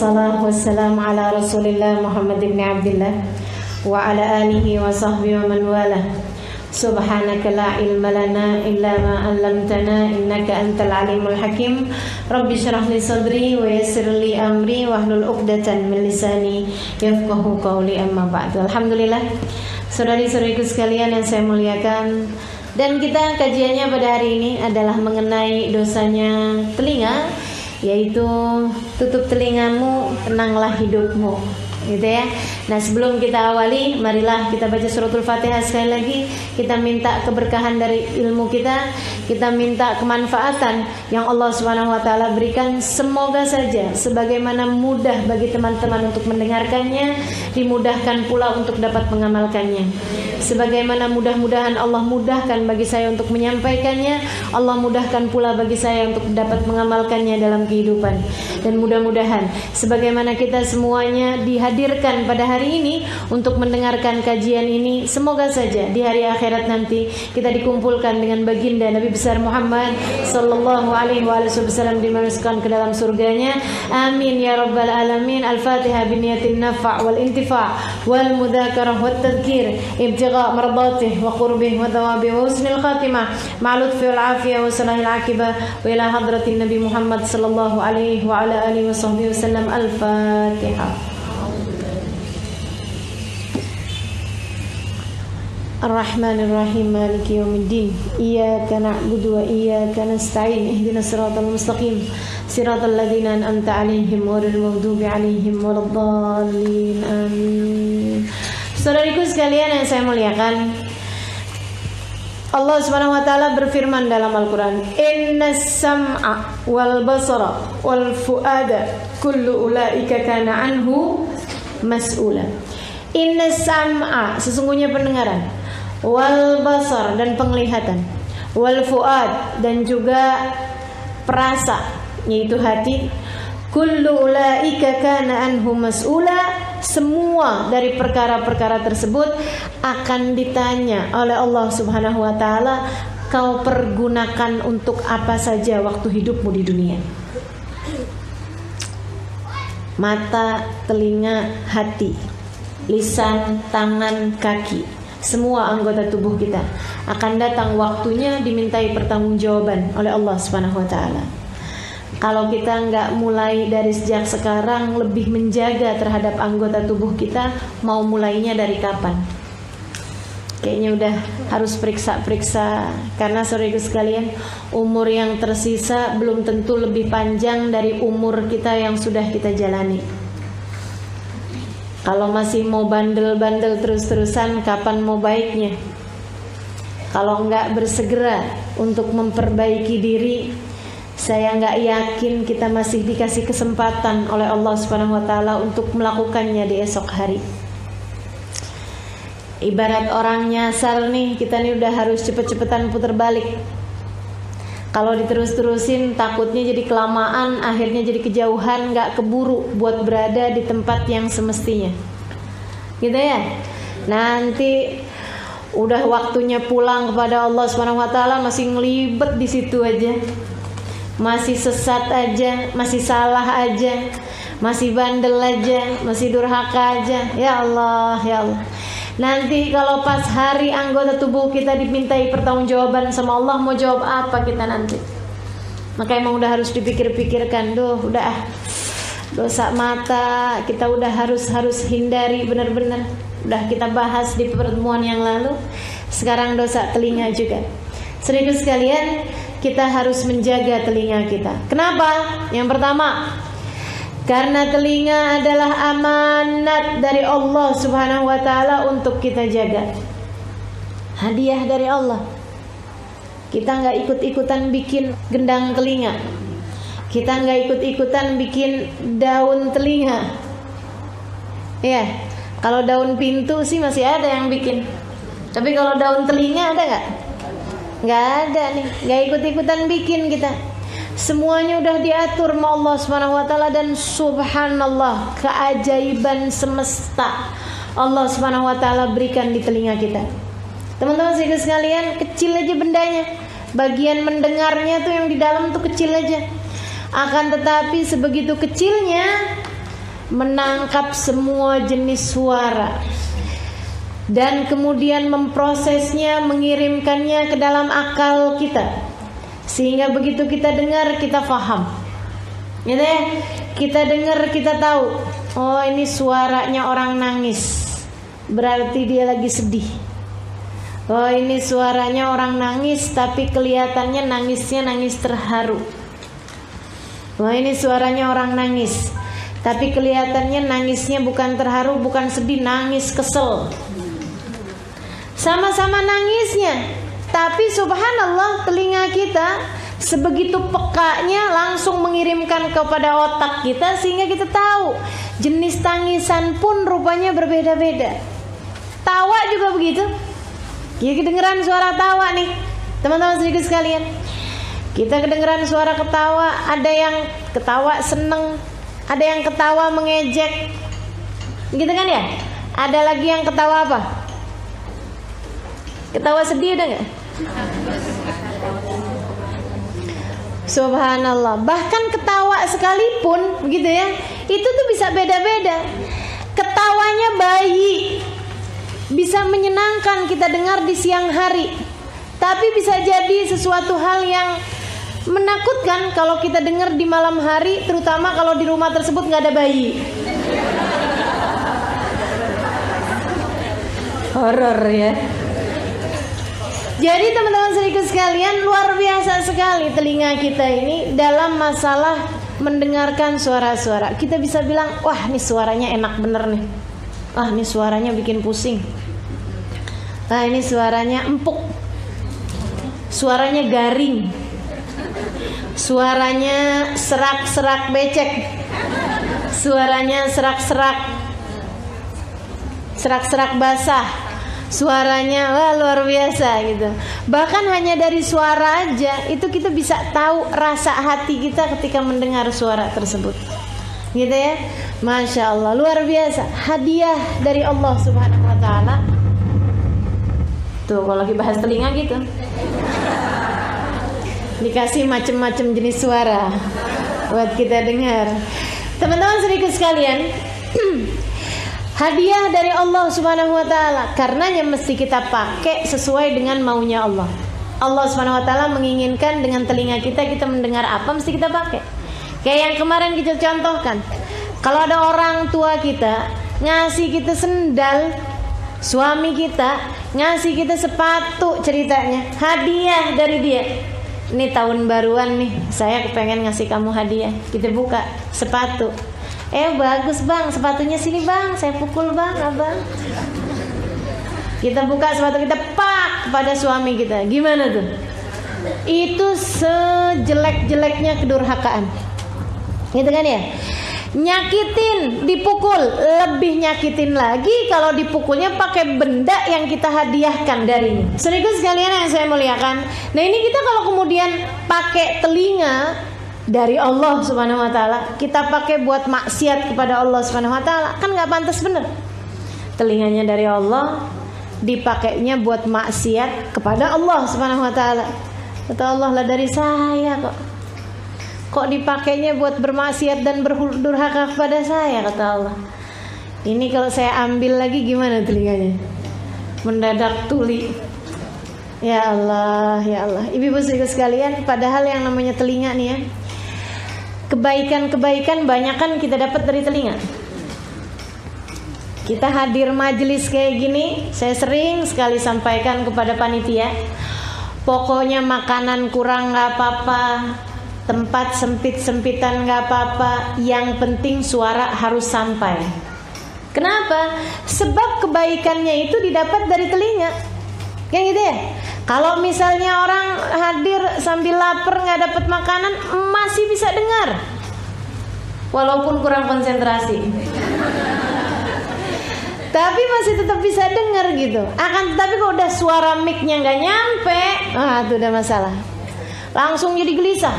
Wassalatu wassalamu ala Rasulillah Muhammad ibn Abdillah wa ala alihi wa sahbihi wa man wala. Subhanaka la ilma lana illa ma 'allamtana innaka antal alimul hakim. Rabbi shrah li sadri wa yassir li amri wahlul 'uqdatan min lisani yafqahu qawli, amma ba'du. Alhamdulillah, saudari-saudariku sekalian yang saya muliakan, dan kita kajiannya pada hari ini adalah mengenai dosanya telinga, yaitu tutup telingamu, tenanglah hidupmu, gitu ya. Nah, sebelum kita awali, marilah kita baca suratul Fatihah sekali lagi. Kita minta keberkahan dari ilmu kita minta kemanfaatan yang Allah Subhanahu wa taala berikan. Semoga saja sebagaimana mudah bagi teman-teman untuk mendengarkannya, dimudahkan pula untuk dapat mengamalkannya. Sebagaimana mudah-mudahan Allah mudahkan bagi saya untuk menyampaikannya, Allah mudahkan pula bagi saya untuk dapat mengamalkannya dalam kehidupan. Dan mudah-mudahan sebagaimana kita semuanya dihadirkan pada hari ini untuk mendengarkan kajian ini, semoga saja di hari akhirat nanti kita dikumpulkan dengan baginda Nabi besar Muhammad sallallahu alaihi wasallam dimasukkan ke dalam surganya. Amin ya rabbal alamin. Al-Fatihah biniyatin nafa' wal intifa' wal mudzakarah wat tadhkir ibtigha' mardatih wa qurbih wa thawabi wa husnil khatimah ma'al lutfi wal afiyah wa salahil aqibah wa ila hadratin Nabi Muhammad sallallahu alaihi wa ala alihi wa sahbihi wasallam. Al-Fatihah. Ar-Rahmanir-Rahim, Maliki yaumiddin. Iyyaka na'budu wa iyyaka nasta'in. Ihdinas siratal mustaqim. Siratal ladzina an'amta 'alaihim ghairil maghdubi 'alaihim waladdallin. Amin. Saudariku sekalian yang saya muliakan, Allah Subhanahu wa taala berfirman dalam Al-Qur'an, "Innas sam'a wal basara wal fuada kullu ulaika kana anhu mas'ula." Innas sam'a, sesungguhnya pendengaran, wal basar, dan penglihatan, wal fuad, dan juga perasa, yaitu hati, kullu ulaika kana anhu mas'ula, semua dari perkara-perkara tersebut akan ditanya oleh Allah Subhanahu wa taala, kau pergunakan untuk apa saja waktu hidupmu di dunia. Mata, telinga, hati, lisan, tangan, kaki, semua anggota tubuh kita akan datang waktunya dimintai pertanggungjawaban oleh Allah Subhanahu wa taala. Kalau kita nggak mulai dari sejak sekarang lebih menjaga terhadap anggota tubuh kita, mau mulainya dari kapan? Kayaknya udah harus periksa-periksa, karena saudaraku sekalian, umur yang tersisa belum tentu lebih panjang dari umur kita yang sudah kita jalani. Kalau masih mau bandel-bandel terus-terusan, kapan mau baiknya? Kalau nggak bersegera untuk memperbaiki diri, saya nggak yakin kita masih dikasih kesempatan oleh Allah Subhanahu wa taala untuk melakukannya di esok hari. Ibarat orang nyasar nih, kita nih udah harus cepet-cepetan putar balik. Kalau diterus-terusin takutnya jadi kelamaan, akhirnya jadi kejauhan, nggak keburu buat berada di tempat yang semestinya, gitu ya. Nanti udah waktunya pulang kepada Allah Subhanahu wa taala masih ngelibet di situ aja, masih sesat aja, masih salah aja, masih bandel aja, masih durhaka aja. Ya Allah, ya Allah. Nanti kalau pas hari anggota tubuh kita dimintai pertanggungjawaban sama Allah, mau jawab apa kita nanti? Maka emang udah harus dipikir-pikirkan. Udah dosa mata kita udah harus hindari benar-benar. Udah kita bahas di pertemuan yang lalu. Sekarang dosa telinga juga. Saudaraku sekalian, kita harus menjaga telinga kita. Kenapa? Yang pertama, karena telinga adalah amanat dari Allah Subhanahu wa taala untuk kita jaga. Hadiah dari Allah. Kita nggak ikut-ikutan bikin gendang telinga. Kita nggak ikut-ikutan bikin daun telinga. Ya, kalau daun pintu sih masih ada yang bikin. Tapi kalau daun telinga ada nggak? Nggak ada nih. Nggak ikut-ikutan bikin kita. Semuanya udah diatur sama Allah Subhanahu wa taala, dan subhanallah, keajaiban semesta Allah Subhanahu wa taala berikan di telinga kita. Teman-teman sekalian, kecil aja bendanya. Bagian mendengarnya tuh yang di dalam tuh kecil aja. Akan tetapi sebegitu kecilnya menangkap semua jenis suara, dan kemudian memprosesnya, mengirimkannya ke dalam akal kita, sehingga begitu kita dengar kita faham, gitu ya. Kita dengar kita tahu, oh ini suaranya orang nangis, berarti dia lagi sedih. Oh ini suaranya orang nangis, tapi kelihatannya nangisnya nangis terharu. Oh ini suaranya orang nangis, tapi kelihatannya nangisnya bukan terharu, bukan sedih, nangis kesel. Sama-sama nangisnya, tapi subhanallah telinga kita sebegitu pekanya langsung mengirimkan kepada otak kita, sehingga kita tahu jenis tangisan pun rupanya berbeda-beda. Tawa juga begitu. Ya, kedengeran suara tawa nih teman-teman sedikit sekalian. Kita kedengeran suara ketawa, ada yang ketawa seneng, ada yang ketawa mengejek, gitu kan ya? Ada lagi yang ketawa apa? Ketawa sedih, ada nggak? Subhanallah. Bahkan ketawa sekalipun, begitu ya, itu tuh bisa beda-beda. Ketawanya bayi bisa menyenangkan kita dengar di siang hari, tapi bisa jadi sesuatu hal yang menakutkan kalau kita dengar di malam hari, terutama kalau di rumah tersebut nggak ada bayi. Horor ya. Jadi teman-teman sedikit sekalian, luar biasa sekali telinga kita ini dalam masalah mendengarkan suara-suara. Kita bisa bilang, wah ini suaranya enak bener nih. Wah ini suaranya bikin pusing. Nah ini suaranya empuk. Suaranya garing. Suaranya serak-serak becek. Suaranya serak-serak basah. Suaranya wah luar biasa gitu. Bahkan hanya dari suara aja itu kita bisa tahu rasa hati kita ketika mendengar suara tersebut, gitu ya. Masya Allah, luar biasa. Hadiah dari Allah Subhanahu Wa Taala. Tuh kalau lagi bahas telinga gitu, dikasih macam-macam jenis suara buat kita dengar. Teman-teman sedikit sekalian, hadiah dari Allah Subhanahu Wa Taala. Karenanya mesti kita pakai sesuai dengan maunya Allah. Allah Subhanahu Wa Taala menginginkan dengan telinga kita mendengar apa, mesti kita pakai. Kayak yang kemarin kita contohkan, kalau ada orang tua kita ngasih kita sendal, suami kita ngasih kita sepatu, ceritanya hadiah dari dia. Ini tahun baruan nih, saya kepengen ngasih kamu hadiah. Kita buka sepatu. Bagus bang, sepatunya sini bang, saya pukul bang, abang. Kita buka sepatu kita, pak, pada suami kita. Gimana tuh? Itu sejelek-jeleknya kedurhakaan, gitu kan ya? Nyakitin, dipukul, lebih nyakitin lagi kalau dipukulnya pakai benda yang kita hadiahkan darinya. Saudaraku sekalian yang saya muliakan, nah ini kita kalau kemudian pakai telinga dari Allah Subhanahu Wa Taala, kita pakai buat maksiat kepada Allah Subhanahu Wa Taala, kan nggak pantas bener. Telinganya dari Allah, dipakainya buat maksiat kepada Allah Subhanahu Wa Taala. Kata Allah, lah dari saya kok dipakainya buat bermaksiat dan berdurhaka kepada saya, kata Allah. Ini kalau saya ambil lagi gimana telinganya? Mendadak tuli. Ya Allah, ya Allah. Ibu-ibu sekalian, padahal yang namanya telinga nih ya, kebaikan-kebaikan banyak kan kita dapat dari telinga. Kita hadir majelis kayak gini, saya sering sekali sampaikan kepada panitia, pokoknya makanan kurang gak apa-apa, tempat sempit-sempitan gak apa-apa, yang penting suara harus sampai. Kenapa? Sebab kebaikannya itu didapat dari telinga, kayak gitu ya. Kalau misalnya orang hadir sambil lapar gak dapat makanan, masih bisa dengar walaupun kurang konsentrasi, tapi masih tetap bisa dengar gitu. Akan tetapi kalau udah suara mic-nya gak nyampe, itu udah masalah. Langsung jadi gelisah,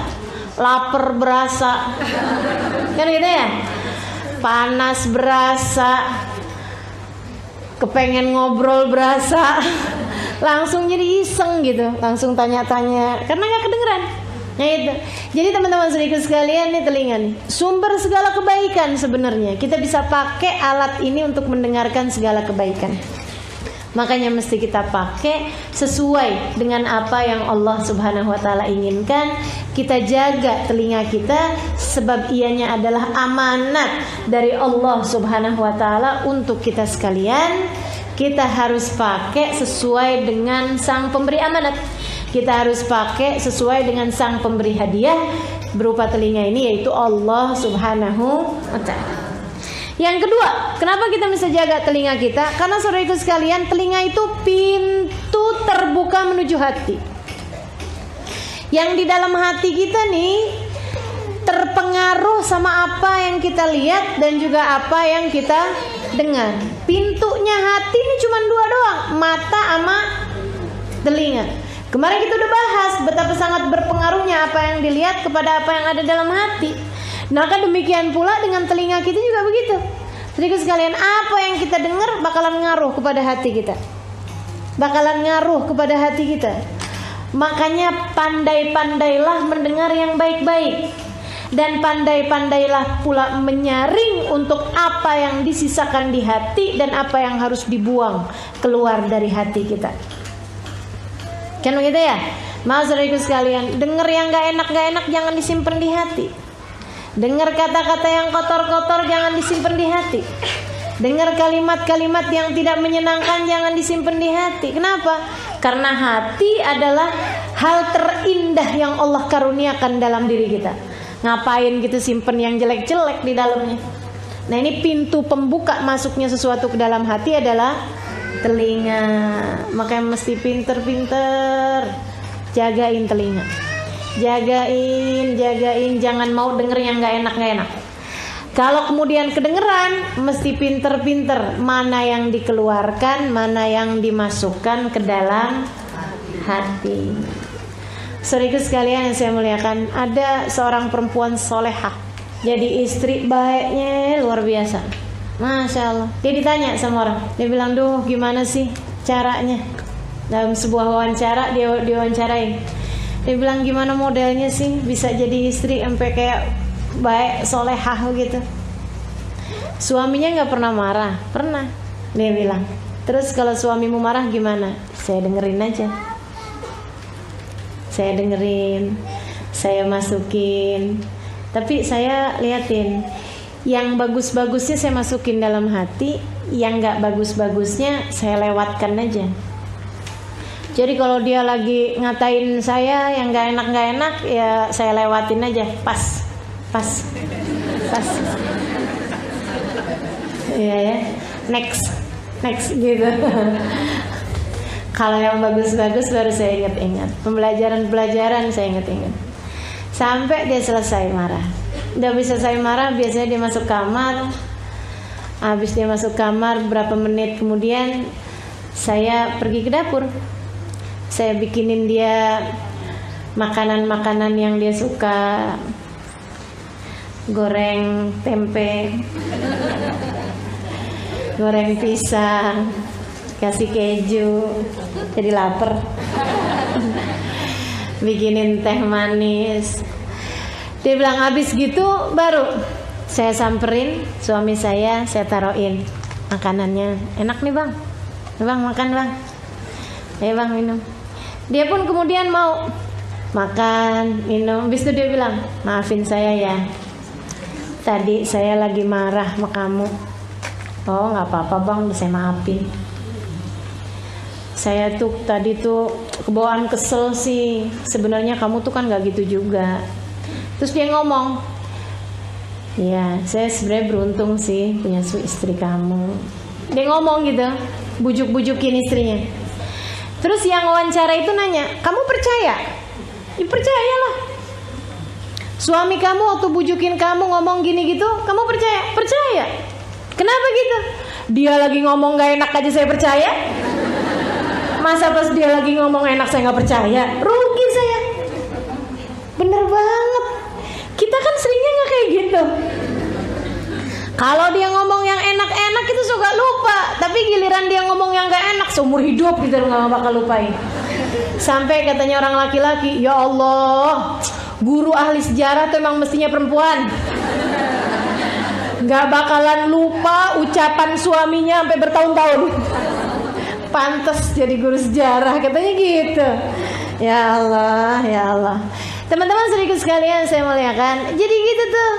lapar berasa, kan gitu ya, panas berasa, kepengen ngobrol berasa, langsung jadi iseng gitu, langsung tanya-tanya karena gak kedengeran. Nah itu. Jadi teman-teman saudaraku sekalian, nih telinga nih sumber segala kebaikan sebenarnya. Kita bisa pakai alat ini untuk mendengarkan segala kebaikan. Makanya mesti kita pakai sesuai dengan apa yang Allah Subhanahu wa taala inginkan. Kita jaga telinga kita sebab ianya adalah amanat dari Allah Subhanahu wa taala untuk kita sekalian. Kita harus pakai sesuai dengan sang pemberi amanat. Kita harus pakai sesuai dengan sang pemberi hadiah berupa telinga ini, yaitu Allah Subhanahu wa ta'ala. Yang kedua, kenapa kita bisa jaga telinga kita? Karena saudaraku sekalian, telinga itu pintu terbuka menuju hati. Yang di dalam hati kita nih terpengaruh sama apa yang kita lihat dan juga apa yang kita dengar. Pintunya hati ini cuma dua doang, mata sama telinga. Kemarin kita udah bahas betapa sangat berpengaruhnya apa yang dilihat kepada apa yang ada dalam hati. Maka demikian pula dengan telinga kita juga begitu. Jadi sekalian, apa yang kita dengar bakalan ngaruh kepada hati kita. Bakalan ngaruh kepada hati kita. Makanya pandai-pandailah mendengar yang baik-baik. Dan pandai-pandailah pula menyaring untuk apa yang disisakan di hati dan apa yang harus dibuang keluar dari hati kita. Kan begitu ya? Maaf saudaraku sekalian, dengar yang gak enak jangan disimpan di hati. Dengar kata-kata yang kotor-kotor jangan disimpan di hati. Dengar kalimat-kalimat yang tidak menyenangkan jangan disimpan di hati. Kenapa? Karena hati adalah hal terindah yang Allah karuniakan dalam diri kita. Ngapain gitu simpen yang jelek-jelek di dalamnya? Nah ini pintu pembuka masuknya sesuatu ke dalam hati adalah telinga. Makanya mesti pinter-pinter jagain telinga. Jagain, jangan mau denger yang gak enak. Kalau kemudian kedengeran, mesti pinter-pinter mana yang dikeluarkan, mana yang dimasukkan ke dalam hati. Saudaraku sekalian yang saya muliakan, ada seorang perempuan solehah, jadi istri baiknya luar biasa, Masya Allah. Dia ditanya sama orang, dia bilang, duh gimana sih caranya? Dalam sebuah wawancara dia diwawancarain. Dia bilang, gimana modelnya sih bisa jadi istri sampai kayak baik solehah gitu? Suaminya nggak pernah marah. Pernah, dia bilang. Terus kalau suamimu marah gimana? Saya dengerin aja. Saya dengerin, saya masukin, tapi saya liatin yang bagus-bagusnya saya masukin dalam hati, yang nggak bagus-bagusnya saya lewatkan aja. Jadi kalau dia lagi ngatain saya yang nggak enak ya saya lewatin aja, pas. Iya ya, next gitu. Kalau yang bagus-bagus baru saya ingat-ingat. Pembelajaran saya ingat-ingat. Sampai dia selesai marah. Udah bisa selesai marah, biasanya dia masuk kamar. Habis dia masuk kamar, berapa menit kemudian saya pergi ke dapur. Saya bikinin dia makanan-makanan yang dia suka. Goreng tempe, goreng pisang, kasih keju, jadi lapar. Bikinin teh manis. Dia bilang habis gitu baru saya samperin suami saya taruhin makanannya. Enak nih bang, makan bang. Ayo bang minum. Dia pun kemudian mau makan, minum. Habis itu dia bilang, maafin saya ya, tadi saya lagi marah sama kamu. Oh nggak apa-apa bang, saya maafin. Saya tuh tadi tuh kebawaan kesel sih. Sebenarnya kamu tuh kan nggak gitu juga. Terus dia ngomong, ya saya sebenarnya beruntung sih punya istri kamu. Dia ngomong gitu, bujuk-bujukin istrinya. Terus yang wawancara itu nanya, kamu percaya? Ya percayalah. Suami kamu waktu bujukin kamu ngomong gini gitu, kamu percaya? Percaya. Kenapa gitu? Dia lagi ngomong gak enak aja saya percaya. Masa pas dia lagi ngomong enak saya gak percaya? Rugi saya. Bener banget. Kita kan seringnya gak kayak gitu. Kalau dia ngomong yang enak-enak itu suka lupa. Tapi giliran dia ngomong yang gak enak seumur hidup kita gak bakal lupain. Sampai katanya orang laki-laki, ya Allah, Guru ahli sejarah tuh emang mestinya perempuan. Gak bakalan lupa ucapan suaminya sampai bertahun-tahun. Pantes jadi guru sejarah, katanya gitu. Ya Allah, ya Allah. Teman-teman saudaraku sekalian saya muliakan. Jadi gitu tuh.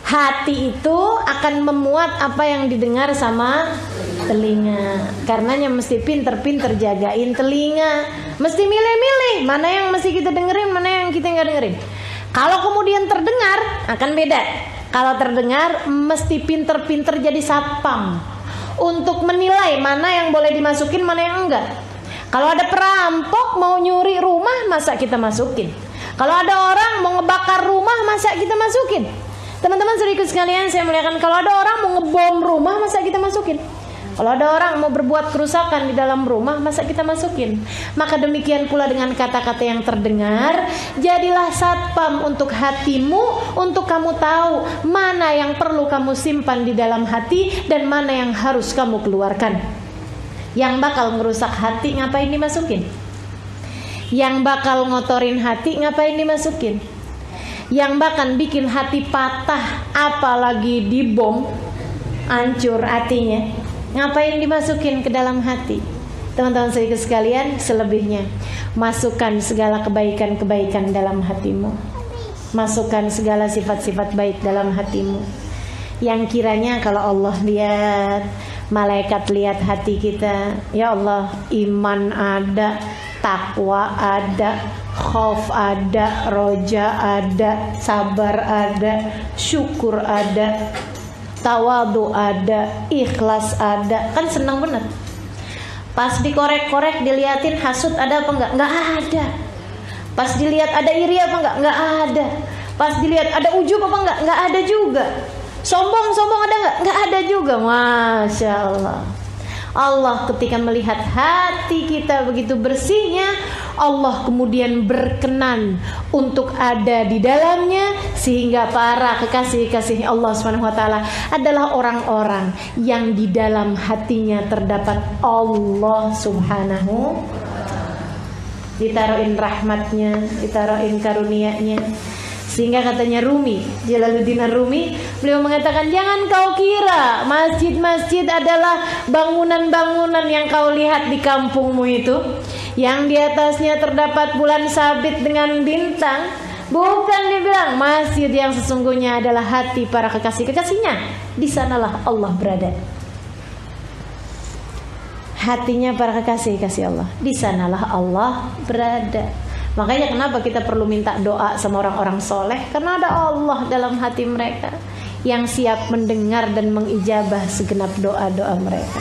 Hati itu akan memuat apa yang didengar sama telinga. Karenanya mesti pinter-pinter jagain telinga. Mesti milih-milih mana yang mesti kita dengerin, mana yang kita nggak dengerin. Kalau kemudian terdengar akan beda. Kalau terdengar mesti pinter-pinter jadi satpam untuk menilai mana yang boleh dimasukin, mana yang enggak. Kalau ada perampok mau nyuri rumah, masa kita masukin? Kalau ada orang mau ngebakar rumah, masa kita masukin? Teman-teman saudaraku sekalian saya muliakan, kalau ada orang mau ngebom rumah, masa kita masukin? Kalau ada orang mau berbuat kerusakan di dalam rumah, masa kita masukin? Maka demikian pula dengan kata-kata yang terdengar, jadilah satpam untuk hatimu, untuk kamu tahu mana yang perlu kamu simpan di dalam hati dan mana yang harus kamu keluarkan. Yang bakal merusak hati ngapain dimasukin? Yang bakal ngotorin hati ngapain dimasukin? Yang bahkan bikin hati patah, apalagi dibom, hancur hatinya, ngapain dimasukin ke dalam hati? Teman-teman saya sekalian, selebihnya masukkan segala kebaikan-kebaikan dalam hatimu. Masukkan segala sifat-sifat baik dalam hatimu. Yang kiranya kalau Allah lihat, malaikat lihat hati kita, ya Allah, iman ada, takwa ada, khauf ada, roja ada, sabar ada, syukur ada, tawadu ada, ikhlas ada. Kan senang bener. Pas dikorek-korek, diliatin hasud ada apa enggak? Enggak ada. Pas dilihat ada iri apa enggak? Enggak ada. Pas dilihat ada ujub apa enggak? Enggak ada juga. Sombong ada enggak? Enggak ada juga. Masya Allah. Allah ketika melihat hati kita begitu bersihnya, Allah kemudian berkenan untuk ada di dalamnya, sehingga para kekasih-kekasih Allah SWT adalah orang-orang yang di dalam hatinya terdapat Allah Subhanahu, ditaruhin rahmatnya, ditaruhin karunia-Nya. Sehingga katanya Rumi, Jalaluddin Ar-Rumi, beliau mengatakan, jangan kau kira masjid-masjid adalah bangunan-bangunan yang kau lihat di kampungmu itu, yang di atasnya terdapat bulan sabit dengan bintang. Bukan, dia bilang, masjid yang sesungguhnya adalah hati para kekasih-kekasihnya. Di sanalah Allah berada. Hatinya para kekasih-kekasih Allah, di sanalah Allah berada. Makanya kenapa kita perlu minta doa sama orang-orang soleh? Karena ada Allah dalam hati mereka yang siap mendengar dan mengijabah segenap doa-doa mereka.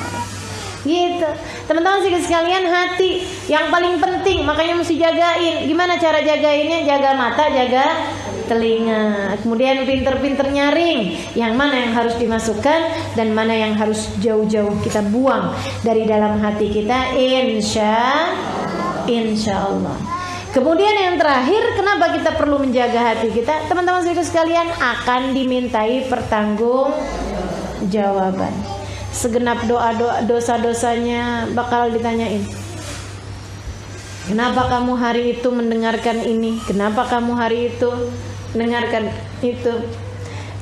Gitu. Teman-teman sekalian, hati yang paling penting, makanya mesti jagain. Gimana cara jagainnya? Jaga mata, jaga telinga. Kemudian pinter-pinter nyaring yang mana yang harus dimasukkan dan mana yang harus jauh-jauh kita buang dari dalam hati kita. Insya Allah. Kemudian yang terakhir, kenapa kita perlu menjaga hati kita? Teman-teman sekalian, akan dimintai pertanggungjawaban. Segenap doa-doa, dosa-dosanya bakal ditanyain. Kenapa kamu hari itu mendengarkan ini? Kenapa kamu hari itu mendengarkan itu?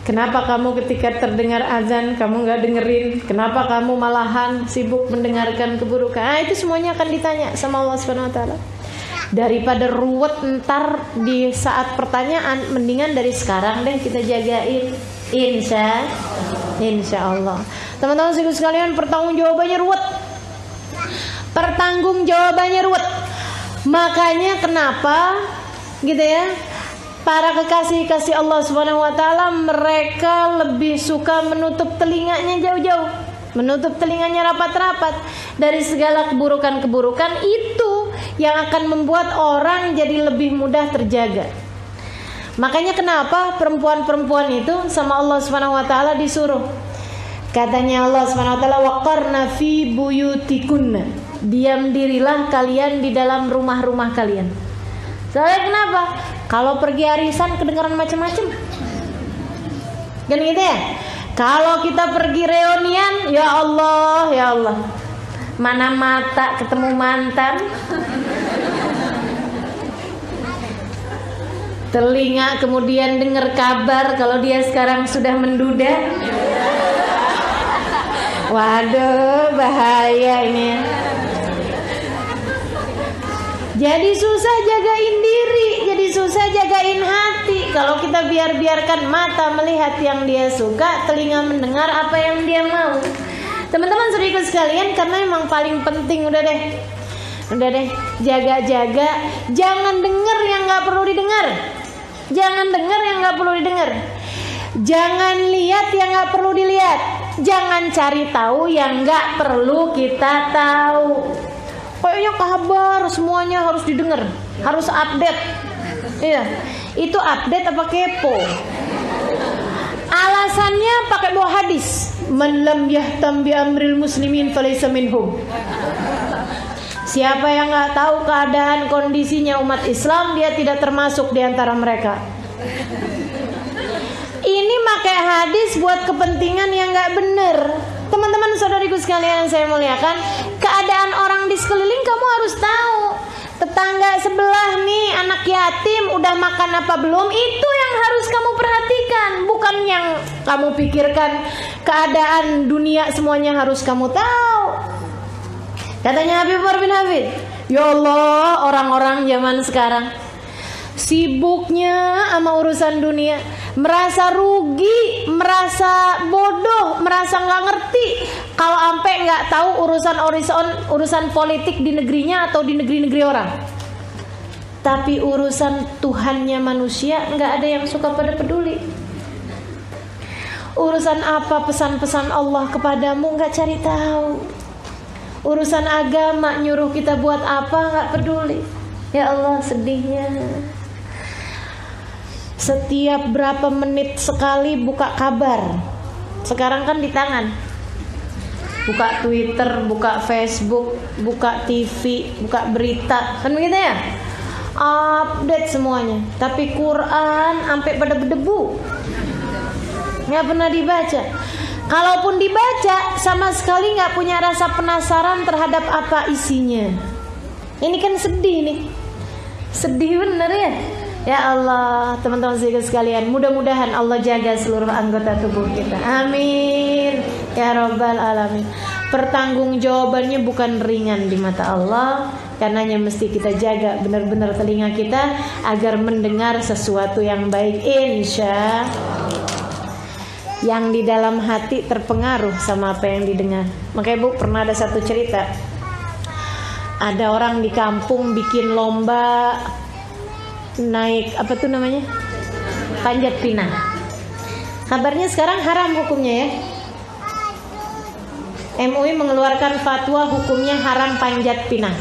Kenapa kamu ketika terdengar azan kamu gak dengerin? Kenapa kamu malahan sibuk mendengarkan keburukan? Itu semuanya akan ditanya sama Allah SWT. Daripada ruwet ntar di saat pertanyaan, mendingan dari sekarang deh kita jagain. Insya Allah. Teman-teman sekalian, pertanggungjawabannya ruwet. Makanya kenapa gitu ya, para kekasih-kasih Allah SWT, mereka lebih suka menutup telinganya jauh-jauh, menutup telinganya rapat-rapat dari segala keburukan-keburukan itu yang akan membuat orang jadi lebih mudah terjaga. Makanya kenapa perempuan-perempuan itu sama Allah SWT disuruh, katanya Allah SWT, waqarna fi buyutikunna, diam dirilah kalian di dalam rumah-rumah kalian. Soalnya kenapa? Kalau pergi arisan kedengaran macam-macam, kan gitu ya. Kalau kita pergi reunian, ya Allah, mana mata ketemu mantan. Telinga kemudian dengar kabar kalau dia sekarang sudah menduda. Waduh, bahaya ini ya. Jadi susah jagain diri, jadi susah jagain hati. Kalau kita biarkan mata melihat yang dia suka, telinga mendengar apa yang dia mau. Teman-teman saudaraku sekalian, karena emang paling penting udah deh, jaga-jaga. Jangan dengar yang nggak perlu didengar. Jangan dengar yang nggak perlu didengar. Jangan lihat yang nggak perlu dilihat. Jangan cari tahu yang nggak perlu kita tahu. Kayaknya kabar semuanya harus didengar, harus update. Iya, itu update apa kepo? Alasannya pakai bawa hadis, man lam yahtam bi amril muslimin falaysa minhum. Siapa yang nggak tahu keadaan kondisinya umat Islam, dia tidak termasuk di antara mereka. Ini pakai hadis buat kepentingan yang nggak benar. Teman-teman saudariku sekalian yang saya muliakan, keadaan orang di sekeliling kamu harus tahu. Tetangga sebelah nih anak yatim udah makan apa belum, itu yang harus kamu perhatikan, bukan yang kamu pikirkan. Keadaan dunia semuanya harus kamu tahu. Katanya Habib Umar bin Hafid, ya Allah, orang-orang zaman sekarang sibuknya sama urusan dunia, merasa rugi, merasa bodoh, merasa nggak ngerti kalau sampai nggak tahu urusan politik di negerinya atau di negeri-negeri orang. Tapi urusan Tuhannya manusia nggak ada yang suka pada peduli. Urusan apa pesan-pesan Allah kepadamu nggak cari tahu. Urusan agama nyuruh kita buat apa nggak peduli. Ya Allah, sedihnya. Setiap berapa menit sekali buka kabar. Sekarang kan di tangan. Buka Twitter, buka Facebook, buka TV, buka berita. Kan begitu ya? Update semuanya. Tapi Quran sampai pada berdebu, nggak pernah dibaca. Kalaupun dibaca, sama sekali nggak punya rasa penasaran terhadap apa isinya. Ini kan sedih nih. Sedih bener ya. Ya Allah, teman-teman sekalian, mudah-mudahan Allah jaga seluruh anggota tubuh kita. Amin ya Rabbal Alamin. Pertanggungjawabannya bukan ringan di mata Allah. Karenanya mesti kita jaga benar-benar telinga kita agar mendengar sesuatu yang baik, insya yang di dalam hati terpengaruh sama apa yang didengar. Makanya Bu, pernah ada satu cerita. Ada orang di kampung bikin lomba naik apa tuh namanya, panjat pinang. Kabarnya sekarang haram hukumnya ya. MUI mengeluarkan fatwa hukumnya haram panjat pinang.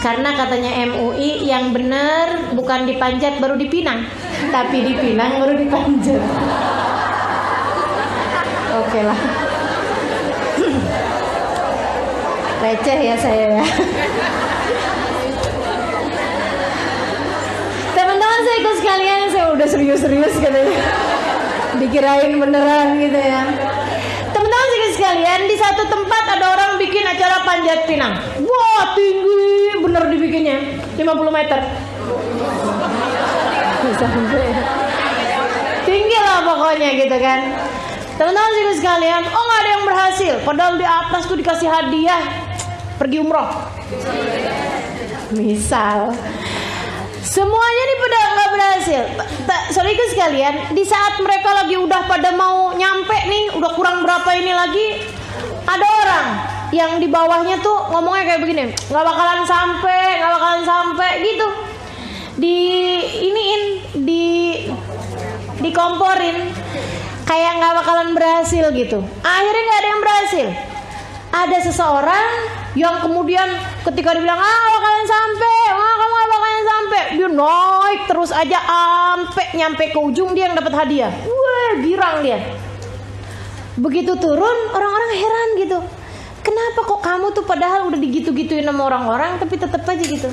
Karena katanya MUI yang benar bukan dipanjat baru dipinang, tapi dipinang baru dipanjat. Oke lah. Receh ya saya ya. Saya ikut sekalian, saya udah serius-serius katanya, dikirain beneran gitu ya. Teman-teman saya ikut sekalian, di satu tempat ada orang bikin acara panjat pinang. Wah, tinggi bener dibikinnya, 50 meter. Sampai tinggi lah pokoknya gitu kan. Teman-teman saya ikut sekalian, oh nggak ada yang berhasil, padahal di atas tuh dikasih hadiah pergi umroh misal. Semuanya nih pada nggak berhasil. Saudaraku sekalian, di saat mereka lagi udah pada mau nyampe nih, udah kurang berapa ini lagi, ada orang yang di bawahnya tuh ngomongnya kayak begini, nggak bakalan sampai gitu. Dikomporin kayak nggak bakalan berhasil gitu. Akhirnya nggak ada yang berhasil. Ada seseorang yang kemudian ketika dibilang kamu nggak bakalan sampai, dia naik terus aja sampai nyampe ke ujung, dia yang dapat hadiah. Wah, girang dia. Begitu turun, orang-orang heran gitu. Kenapa kok kamu tuh padahal udah digitu-gituin sama orang-orang tapi tetap aja gitu.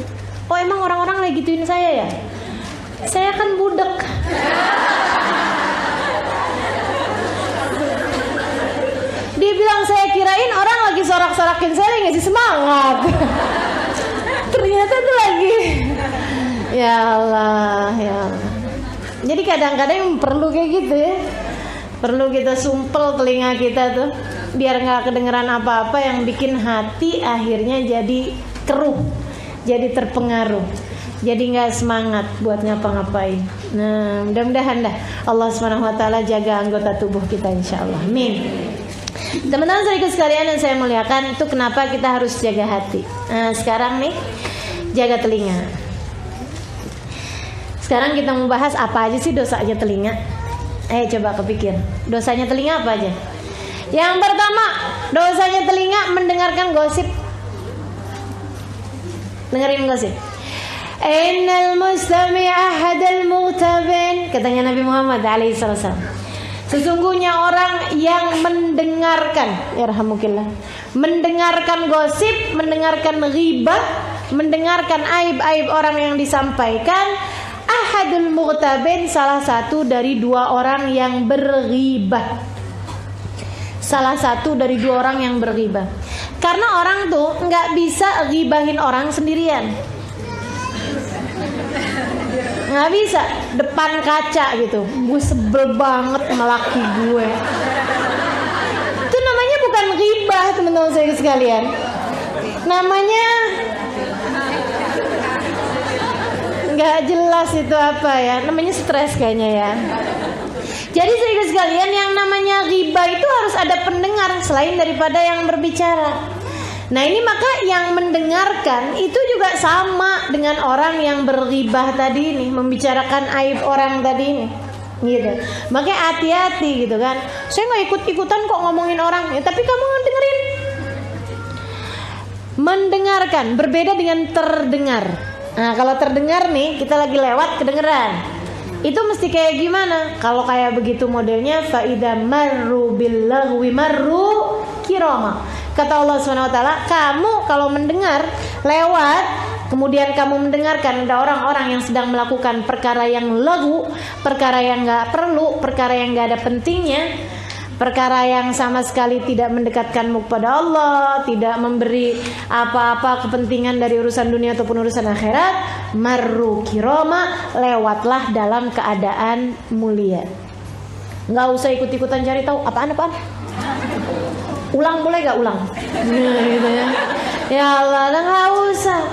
Oh, emang orang-orang lagi gituin saya ya? Saya kan budek. Dia bilang, saya kirain orang lagi sorak-sorakin saya, lagi ngasih semangat. Ternyata tuh lagi. Ya Allah, ya Allah. Jadi kadang-kadang perlu kayak gitu ya. Perlu kita sumpel telinga kita tuh biar nggak kedengeran apa-apa yang bikin hati akhirnya jadi keruh, jadi terpengaruh, jadi nggak semangat buat ngapa-ngapain. Nah, mudah-mudahan dah Allah SWT jaga anggota tubuh kita, insyaallah. Amin. Teman-teman saudaraku sekalian yang saya muliakan, itu kenapa kita harus jaga hati. Nah, sekarang nih jaga telinga. Sekarang kita mau bahas apa aja sih dosanya telinga. Coba kepikir, dosanya telinga apa aja? Yang pertama, dosanya telinga mendengarkan gosip. Dengerin gosip. Innal mustami'a ahadal mughtabin, katanya Nabi Muhammad alaihissalam. Sesungguhnya orang yang mendengarkan, yarhamukillah, mendengarkan gosip, mendengarkan ghibah, mendengarkan aib-aib orang yang disampaikan, ahadul mughtabin, salah satu dari dua orang yang berghibah. Salah satu dari dua orang yang berghibah. Karena orang tuh nggak bisa ghibahin orang sendirian. Nggak bisa depan kaca gitu. Gue sebel banget sama laki gue. Itu namanya bukan ghibah, teman-teman saya sekalian. Namanya nggak jelas itu apa ya. Namanya stres kayaknya ya. Jadi saudara sekalian, yang namanya ghibah itu harus ada pendengar selain daripada yang berbicara. Nah ini maka yang mendengarkan itu juga sama dengan orang yang berghibah tadi ini, membicarakan aib orang tadi ini, gitu. Makanya hati-hati gitu kan. Saya nggak ikut-ikutan kok ngomongin orang, ya, tapi kamu dengerin. Mendengarkan berbeda dengan terdengar. Nah kalau terdengar nih, kita lagi lewat kedengeran. Itu mesti kayak gimana? Kalau kayak begitu modelnya, faida marru billahwi marru kirama. Kata Allah SWT, kamu kalau mendengar lewat, kemudian kamu mendengarkan ada orang-orang yang sedang melakukan perkara yang lagu, perkara yang gak perlu, perkara yang gak ada pentingnya, perkara yang sama sekali tidak mendekatkanmu kepada Allah, tidak memberi apa-apa kepentingan dari urusan dunia ataupun urusan akhirat, marru kirama, lewatlah dalam keadaan mulia. Nggak usah ikut-ikutan cari tahu apaan-apaan. Ulang boleh gak ulang? Nah, gitu ya. Ya Allah, nggak usah.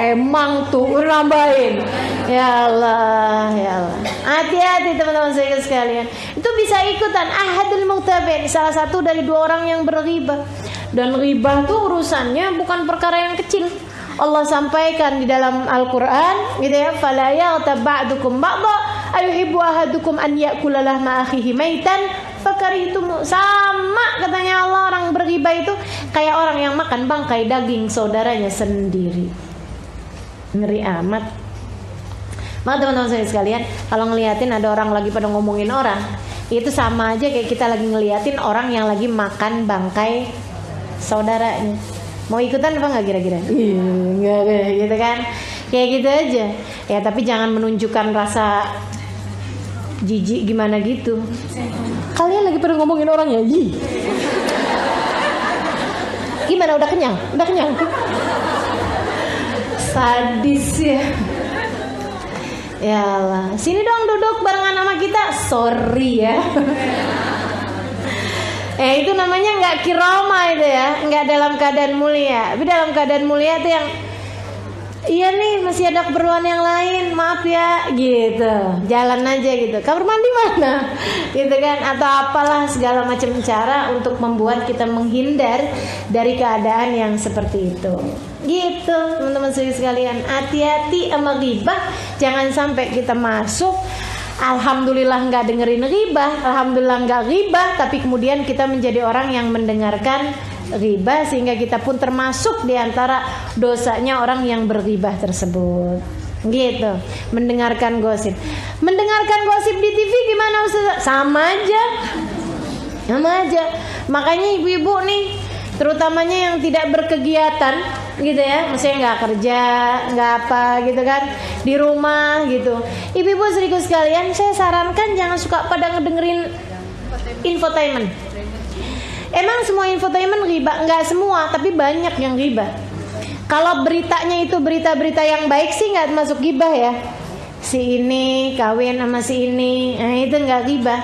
Emang tuh nambahin. Ya Allah, ya Allah. Hati-hati teman-teman saya sekalian. Itu bisa ikutan ahadul mughtabin, salah satu dari dua orang yang berghibah. Dan ghibah tuh urusannya bukan perkara yang kecil. Allah sampaikan di dalam Al-Qur'an, gitu ya, fala yaghtab ba'dukum ba'dha ayuhibbu ahadukum an ya'kula lahma akhihi maitan fakaritum. Sama katanya Allah, orang berghibah itu kayak orang yang makan bangkai daging saudaranya sendiri. Ngeri amat. Maka teman-teman saya sekalian, kalau ngeliatin ada orang lagi pada ngomongin orang, itu sama aja kayak kita lagi ngeliatin orang yang lagi makan bangkai saudaranya. Mau ikutan apa nggak kira-kira? Nggak gitu kan? Kayak gitu aja. Ya tapi jangan menunjukkan rasa jijik gimana gitu. Kalian lagi pada ngomongin orang ya? Gimana, udah kenyang? Udah kenyang? Sadis ya. Ya Allah, sini dong duduk barengan sama kita. Sorry ya. Itu namanya nggak kiroma itu ya, nggak dalam keadaan mulia. Tapi dalam keadaan mulia itu yang iya nih masih ada keperluan yang lain, maaf ya, gitu. Jalan aja gitu. Kamar mandi mana? Gitu kan? Atau apalah segala macam cara untuk membuat kita menghindar dari keadaan yang seperti itu. Gitu, teman-teman sekalian. Hati-hati sama ghibah. Jangan sampai kita masuk, alhamdulillah nggak dengerin ghibah, alhamdulillah nggak ghibah, tapi kemudian kita menjadi orang yang mendengarkan ghibah, sehingga kita pun termasuk di antara dosanya orang yang berghibah tersebut. Gitu, mendengarkan gosip. Mendengarkan gosip di TV gimana Ustaz? Sama aja. Sama aja. Makanya ibu-ibu nih, terutamanya yang tidak berkegiatan gitu ya, maksudnya nggak kerja, nggak apa gitu kan, di rumah gitu. Ibu-ibu seribu sekalian, saya sarankan jangan suka pada ngedengerin infotainment. Emang semua infotainment ghibah? Nggak semua, tapi banyak yang ghibah. Kalau beritanya itu berita-berita yang baik sih nggak masuk ghibah ya. si ini kawin sama si ini, nah itu nggak ghibah.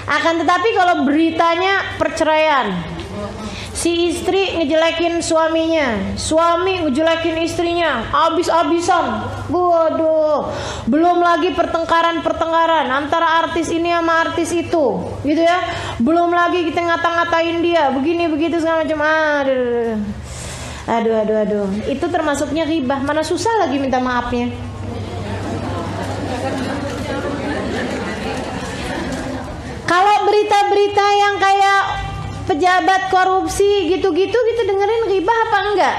Akan tetapi kalau beritanya perceraian, si istri ngejelekin suaminya, suami ngejelekin istrinya, abis-abisan, waduh, belum lagi pertengkaran antara artis ini sama artis itu, gitu ya, belum lagi kita ngata-ngatain dia, begini begitu segala macam, aduh, itu termasuknya ghibah. Mana susah lagi minta maafnya. Kalau berita-berita yang kayak pejabat korupsi gitu-gitu kita dengerin ghibah apa enggak?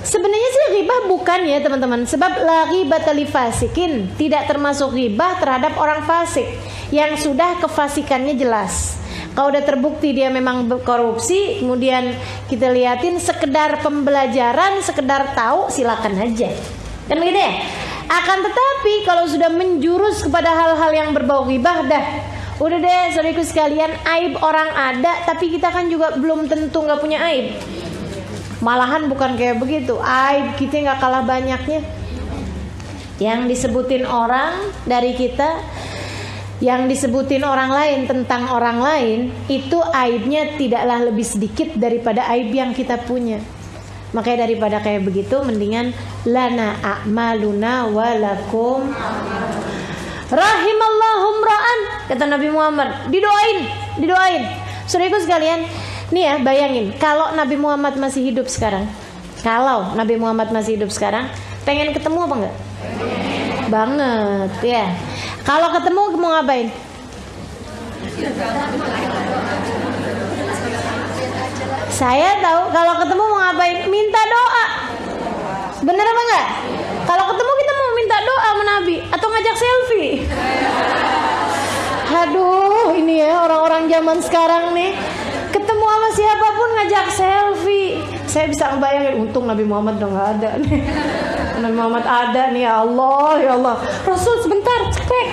Sebenarnya sih ghibah bukan ya teman-teman. Sebab la ghibata li fasikin, tidak termasuk ghibah terhadap orang fasik yang sudah kefasikannya jelas. Kalau udah terbukti dia memang korupsi, kemudian kita liatin sekedar pembelajaran, sekedar tahu, silakan aja. Kan begitu ya? Akan tetapi kalau sudah menjurus kepada hal-hal yang berbau ghibah, udah deh saudariku sekalian, aib orang ada, tapi kita kan juga belum tentu nggak punya aib. Malahan bukan kayak begitu, aib kita nggak kalah banyaknya. Yang disebutin orang dari kita, yang disebutin orang lain tentang orang lain, itu aibnya tidaklah lebih sedikit daripada aib yang kita punya. Makanya daripada kayak begitu, mendingan lana a'maluna walakum rahimallahum ra'an, kata Nabi Muhammad. Didoain. Saudaraku sekalian, nih ya, bayangin kalau Nabi Muhammad masih hidup sekarang. Kalau Nabi Muhammad masih hidup sekarang, pengen ketemu apa enggak? Banget ya. Kalau ketemu mau ngapain? Saya tahu kalau ketemu mau ngapain? Minta doa. Bener apa enggak? Kalau ketemu kita mau minta doa sama Nabi atau ngajak selfie. Aduh, ini ya orang-orang zaman sekarang nih, ketemu sama siapapun ngajak selfie. Saya bisa ngebayangin, untung Nabi Muhammad udah nggak ada nih. Nabi Muhammad ada nih, ya Allah. Rasul sebentar, cekrek.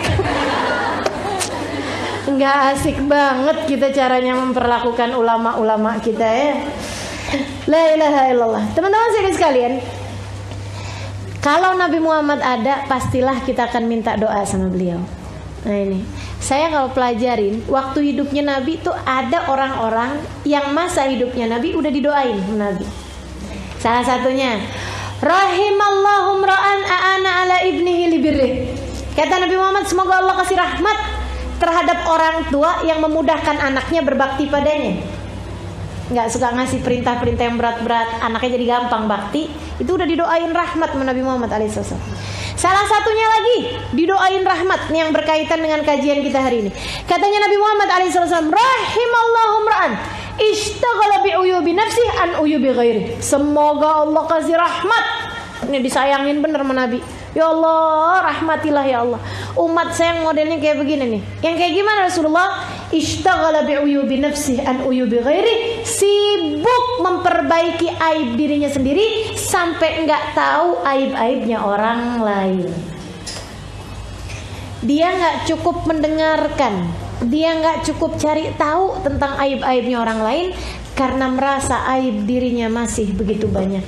Nggak asik banget kita caranya memperlakukan ulama-ulama kita ya. La ilaha illallah. Teman-teman sekalian, kalau Nabi Muhammad ada, pastilah kita akan minta doa sama beliau. Nah ini, saya kalau pelajarin waktu hidupnya Nabi itu ada orang-orang yang masa hidupnya Nabi udah didoain Nabi. Salah satunya, rahimallahum ra'an a'ana ala ibnihi libirrih. Kata Nabi Muhammad, semoga Allah kasih rahmat terhadap orang tua yang memudahkan anaknya berbakti padanya. Nggak suka ngasih perintah-perintah yang berat-berat, anaknya jadi gampang bakti. Itu udah didoain rahmat Nabi Muhammad alaihissalam. Salah satunya lagi didoain rahmat yang berkaitan dengan kajian kita hari ini. Katanya Nabi Muhammad alaihissalam, rahimallahum ra'an ishtaghala bi'uyubi nafsih an uyubi ghairi. Semoga Allah kasih rahmat. Ini disayangin bener sama Nabi. Ya Allah, rahmatilah ya Allah. Umat saya modelnya kayak begini nih. Yang kayak gimana Rasulullah? Ishtaghala bi'uyubi nafsih an uyubi ghairi. Sibuk memperbaiki aib dirinya sendiri sampai enggak tahu aib-aibnya orang lain. Dia enggak cukup mendengarkan, dia enggak cukup cari tahu tentang aib-aibnya orang lain karena merasa aib dirinya masih begitu banyak.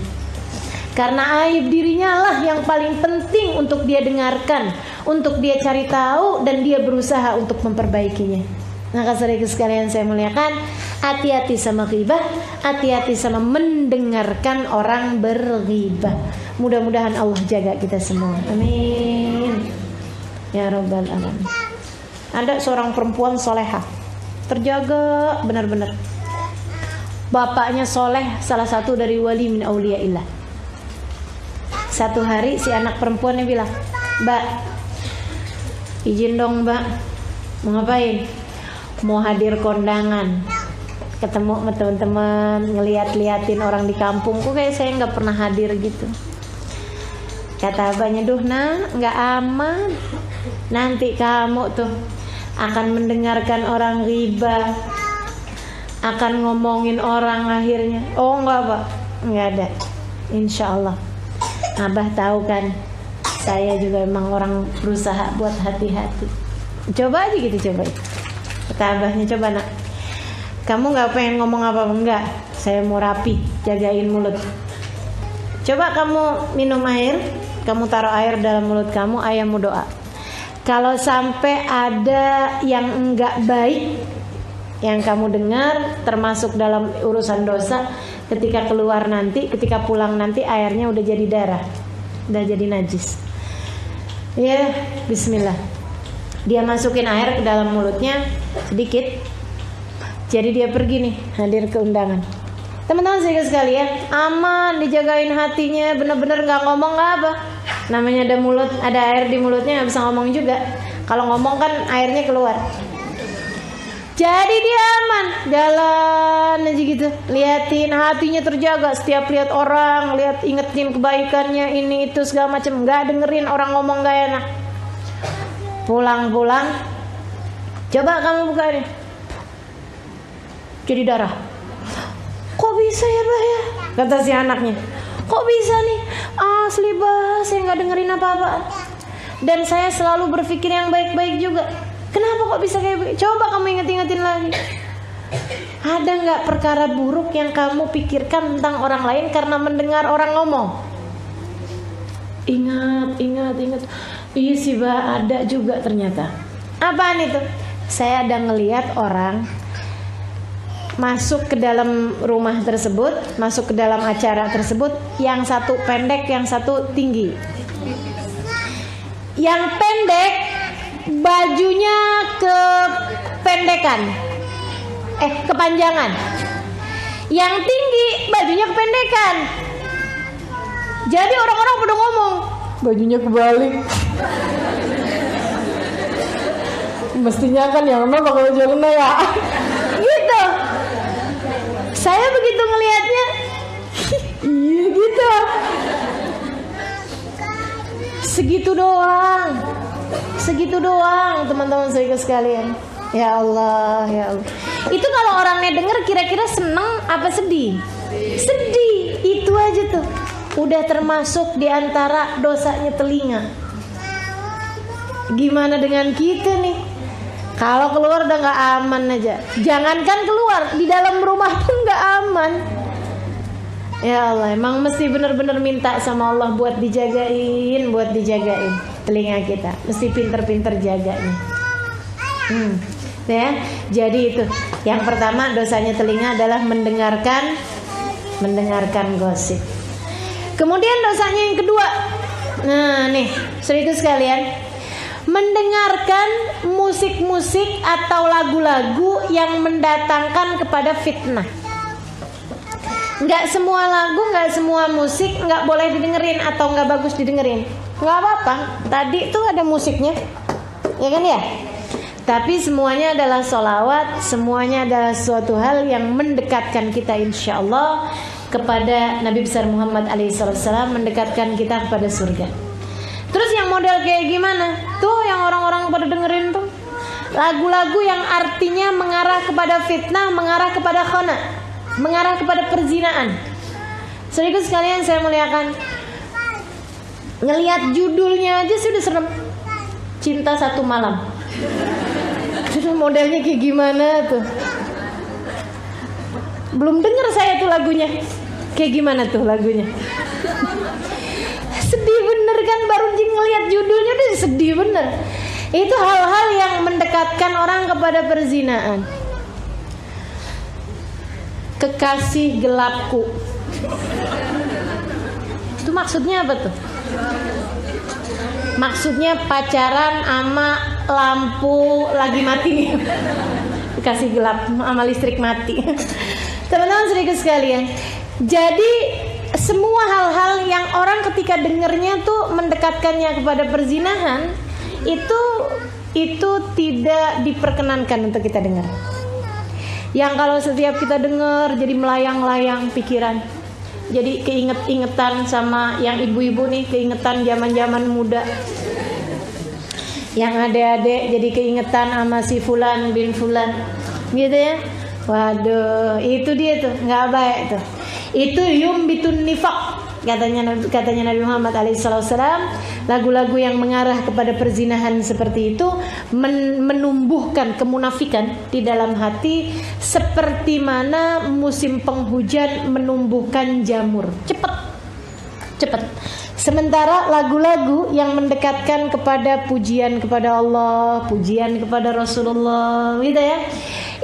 Karena aib dirinya lah yang paling penting untuk dia dengarkan, untuk dia cari tahu, dan dia berusaha untuk memperbaikinya. Maka saudara sekalian saya muliakan, hati-hati sama ghibah, hati-hati sama mendengarkan orang berghibah. Mudah-mudahan Allah jaga kita semua. Amin. Ya Rabbal Alamin. Ada seorang perempuan solehah, terjaga benar-benar. Bapaknya soleh, salah satu dari wali min auliyaillah. Satu hari si anak perempuannya bilang, "Mbak, izin dong Mbak, mau ngapain?" "Mau hadir kondangan, ketemu sama teman-teman, ngeliat-liatin orang di kampung. Kok kayak saya nggak pernah hadir gitu." Kata abahnya, "Duh nak, nggak aman. Nanti kamu tuh akan mendengarkan orang ghibah, akan ngomongin orang akhirnya." "Oh enggak Pak, nggak ada, insya Allah. Abah tahu kan, saya juga emang orang berusaha buat hati-hati." Coba aja gitu, coba. Kata abahnya, "Coba nak, kamu gak pengen ngomong apa-apa? Enggak, saya mau rapi, jagain mulut. Coba kamu minum air, kamu taruh air dalam mulut kamu, ayahmu doa. kalau sampai ada yang enggak baik yang kamu dengar, termasuk dalam urusan dosa, ketika keluar nanti, ketika pulang nanti airnya udah jadi darah, udah jadi najis. Ya, bismillah. Dia masukin air ke dalam mulutnya sedikit. Jadi dia pergi nih, hadir ke undangan. Teman-teman sekalian, aman, dijagain hatinya, bener-bener nggak ngomong nggak apa. Namanya ada mulut, ada air di mulutnya, nggak bisa ngomong juga. Kalau ngomong kan airnya keluar. Jadi dia aman, jalan aja gitu, liatin, hatinya terjaga. Setiap lihat orang, lihat ingetin kebaikannya, ini itu segala macam, nggak dengerin orang ngomong nggak enak. Pulang-pulang, coba kamu buka ini, jadi darah. Kok bisa ya bah ya? Kata si anaknya. Kok bisa nih? Asli bah, saya nggak dengerin apa-apa. Dan saya selalu berpikir yang baik-baik juga. Kenapa kok bisa kayak begini? Coba kamu inget-ingetin lagi. Ada nggak perkara buruk yang kamu pikirkan tentang orang lain karena mendengar orang ngomong? Ingat. Iya sih bah, ada juga ternyata. Apaan itu? Saya ada ngelihat orang masuk ke dalam rumah tersebut, masuk ke dalam acara tersebut, yang satu pendek, yang satu tinggi. Yang pendek bajunya kepanjangan. Yang tinggi bajunya kependekan. Jadi orang-orang pada ngomong, bajunya kebalik. Mestinya kan yang mana pakai baju yang kena ya. Gitu. Saya begitu ngelihatnya, iya gitu. Segitu doang, teman-teman sekalian. Ya Allah, ya Allah. Itu kalau orangnya denger kira-kira seneng apa sedih? Sedih, itu aja tuh. Udah termasuk diantara dosanya telinga. Gimana dengan kita nih? Kalau keluar udah gak aman aja. Jangankan keluar, di dalam rumah pun gak aman. Ya Allah, emang mesti benar-benar minta sama Allah buat dijagain telinga kita. Mesti pinter-pinter jaganya. Ya, jadi itu. Yang pertama dosanya telinga adalah mendengarkan gosip. Kemudian dosanya yang kedua. Nah, nih, saudaraku sekalian, mendengarkan musik-musik atau lagu-lagu yang mendatangkan kepada fitnah. Nggak semua lagu, nggak semua musik nggak boleh didengerin atau nggak bagus didengerin. Nggak apa-apa. Tadi itu ada musiknya, ya kan ya? Tapi semuanya adalah sholawat, semuanya adalah suatu hal yang mendekatkan kita insya Allah kepada Nabi besar Muhammad alaihissalam, mendekatkan kita kepada surga. Terus yang model kayak gimana? Tuh yang orang-orang pada dengerin tuh lagu-lagu yang artinya mengarah kepada fitnah, mengarah kepada khana, mengarah kepada perzinaan. Saudaraku sekalian, saya muliakan, ngelihat judulnya aja sudah serem. Cinta Satu Malam. Itu modelnya kayak gimana tuh? Belum denger saya tuh lagunya. Kayak gimana tuh lagunya? Sedih bener kan, baru ngelihat judulnya udah sedih bener. Itu hal-hal yang mendekatkan orang kepada perzinaan. Kekasih gelapku. Itu maksudnya apa tuh? Maksudnya pacaran sama lampu lagi mati nih. Kekasih gelap sama listrik mati. Teman-teman saudaraku sekalian, jadi semua hal-hal yang orang ketika dengernya tuh mendekatkannya kepada perzinahan, itu tidak diperkenankan untuk kita dengar. Yang kalau setiap kita dengar jadi melayang-layang pikiran, jadi keingetan sama yang ibu-ibu nih, keingetan zaman-zaman muda. Yang adik-adik jadi keingetan sama si fulan bin fulan, gitu ya. Waduh, itu dia tuh, nggak baik tuh. Itu yumbitun nifaq, katanya Nabi Muhammad alaihissalam. Lagu-lagu yang mengarah kepada perzinahan seperti itu menumbuhkan kemunafikan di dalam hati, seperti mana musim penghujan menumbuhkan jamur. Cepat. Sementara lagu-lagu yang mendekatkan kepada pujian kepada Allah, pujian kepada Rasulullah, gitu ya,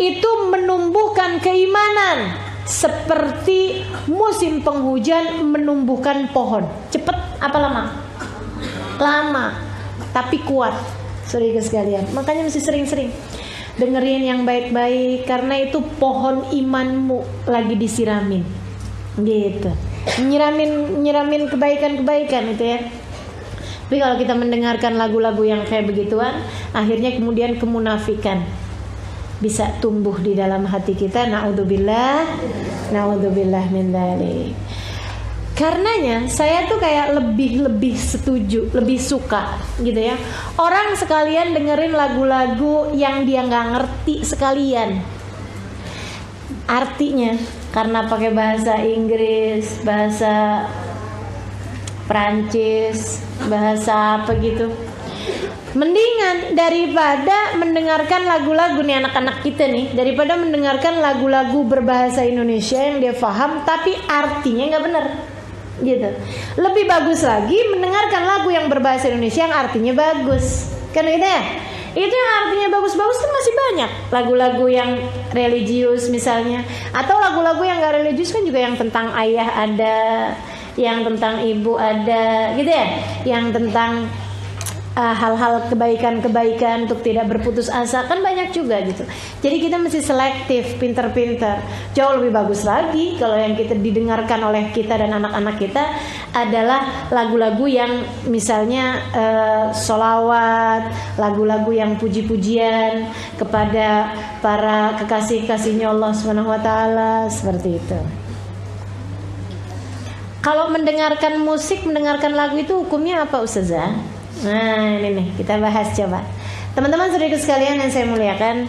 itu menumbuhkan keimanan. Seperti musim penghujan menumbuhkan pohon. Cepet apa lama? Lama, tapi kuat. Saudara sekalian, makanya mesti sering-sering dengerin yang baik-baik, karena itu pohon imanmu lagi disiramin, gitu. Nyiramin kebaikan-kebaikan itu ya. Tapi kalau kita mendengarkan lagu-lagu yang kayak begituan, akhirnya kemudian kemunafikan bisa tumbuh di dalam hati kita. Naudzubillah min dzalik. Karenanya saya tuh kayak lebih setuju, lebih suka gitu ya, orang sekalian dengerin lagu-lagu yang dia nggak ngerti sekalian artinya, karena pakai bahasa Inggris, bahasa Prancis, bahasa apa gitu. Mendingan daripada mendengarkan lagu-lagu nih anak-anak kita nih, daripada mendengarkan lagu-lagu berbahasa Indonesia yang dia paham tapi artinya nggak benar, gitu. Lebih bagus lagi mendengarkan lagu yang berbahasa Indonesia yang artinya bagus, kan gitu ya. Itu yang artinya bagus-bagus tuh masih banyak. Lagu-lagu yang religius misalnya, atau lagu-lagu yang gak religius kan juga, yang tentang ayah ada, yang tentang ibu ada, gitu ya, yang tentang hal-hal kebaikan-kebaikan untuk tidak berputus asa, kan banyak juga gitu. Jadi kita mesti selektif, pinter-pinter. Jauh lebih bagus lagi kalau yang kita didengarkan oleh kita dan anak-anak kita adalah lagu-lagu yang misalnya sholawat, lagu-lagu yang puji-pujian kepada para kekasih-kasihnya Allah SWT, seperti itu. Kalau mendengarkan musik, mendengarkan lagu itu hukumnya apa, Ustazah? Nah ini nih kita bahas coba. Teman-teman saudaraku sekalian yang saya muliakan,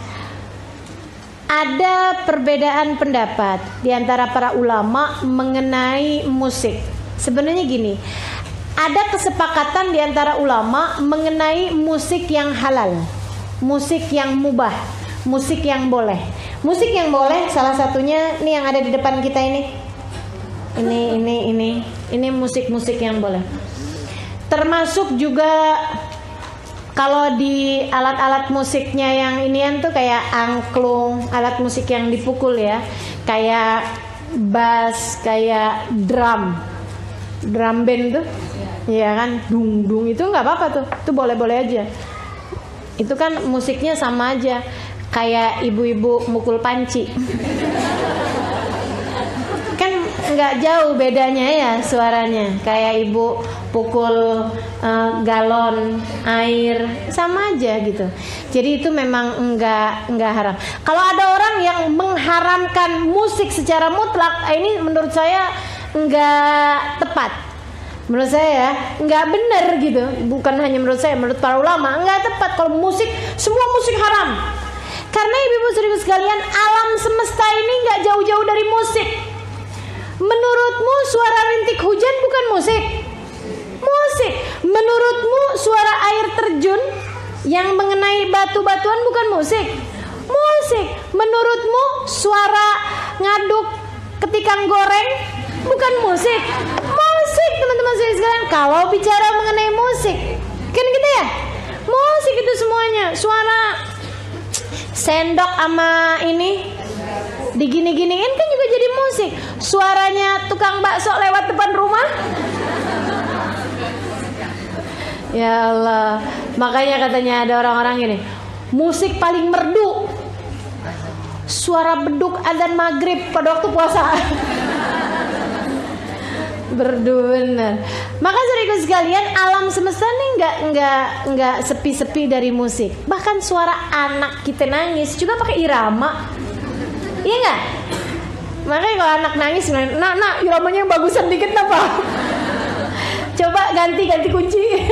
ada perbedaan pendapat di antara para ulama mengenai musik. Sebenarnya gini, ada kesepakatan di antara ulama mengenai musik yang halal, musik yang mubah, musik yang boleh. Musik yang boleh salah satunya nih yang ada di depan kita ini. Ini musik-musik yang boleh. Termasuk juga kalau di alat-alat musiknya yang inian tuh kayak angklung, alat musik yang dipukul ya, kayak bass, kayak drum band tuh, ya kan, dung itu nggak apa-apa tuh, itu boleh-boleh aja. Itu kan musiknya sama aja, kayak ibu-ibu mukul panci. Kan nggak jauh bedanya ya suaranya, kayak ibu pukul galon air, sama aja gitu. Jadi itu memang enggak haram. Kalau ada orang yang mengharamkan musik secara mutlak, ini menurut saya enggak tepat. Menurut saya ya, enggak benar gitu. Bukan hanya menurut saya, menurut para ulama enggak tepat kalau musik, semua musik haram. Karena ibu-ibu saudara sekalian, alam semesta ini enggak jauh-jauh dari musik. Menurutmu suara rintik hujan bukan musik? Musik. Menurutmu suara air terjun yang mengenai batu-batuan bukan musik? Musik. Menurutmu suara ngaduk ketika goreng bukan musik? Musik, teman-teman sekalian. Kalau bicara mengenai musik, kan gitu ya? Musik itu semuanya. Suara sendok sama ini digini-giniin kan juga jadi musik. Suaranya tukang bakso lewat depan rumah, ya Allah. Makanya katanya ada orang-orang gini, musik paling merdu suara beduk adzan maghrib pada waktu puasa. Berduner. Maka saudaraku sekalian, alam semesta ini enggak sepi-sepi dari musik. Bahkan suara anak kita nangis juga pakai irama. Iya enggak? Makanya kalau anak nangis, nak iramanya yang bagusan dikit apa? Coba ganti kunci.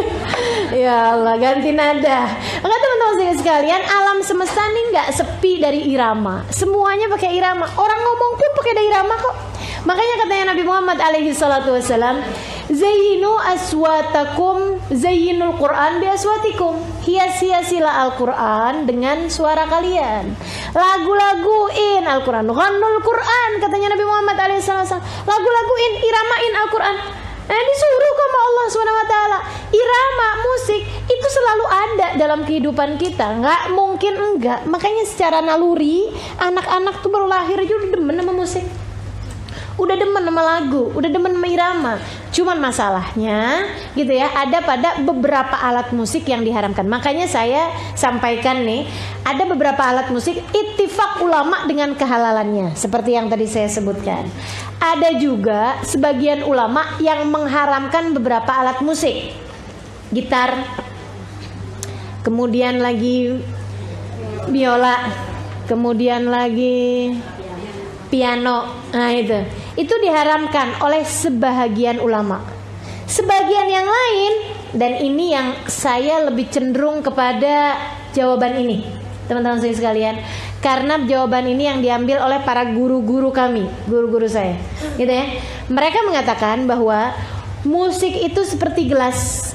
Ya Allah, ganti nada. Maka teman-teman sekalian, alam semesta ini nggak sepi dari irama. Semuanya pakai irama. Orang ngomong pun pakai irama kok. Makanya katanya Nabi Muhammad alaihi salatu wasalam, zayyinu aswatakum zayyinul Quran bi aswatikum. Hias-hiasilah Al-Quran dengan suara kalian. Lagu-laguin Al-Quran. Ghannul Quran, katanya Nabi Muhammad alaihi salatu wasalam. Lagu-laguin, iramain Al-Quran. Disuruh sama Allah Allah SWT. Irama musik itu selalu ada dalam kehidupan kita, nggak mungkin enggak. Makanya secara naluri anak-anak tuh baru lahir aja udah demen sama musik, udah demen sama lagu, udah demen sama irama. Cuman masalahnya gitu ya, ada pada beberapa alat musik yang diharamkan. Makanya saya sampaikan nih, ada beberapa alat musik ittifaq ulama dengan kehalalannya, seperti yang tadi saya sebutkan. Ada juga sebagian ulama yang mengharamkan beberapa alat musik, gitar, kemudian lagi biola, kemudian lagi piano. Nah itu diharamkan oleh sebahagian ulama. Sebagian yang lain, dan ini yang saya lebih cenderung kepada jawaban ini, teman-teman saya sekalian, karena jawaban ini yang diambil oleh para guru-guru kami, guru-guru saya, gitu ya. Mereka mengatakan bahwa musik itu seperti gelas.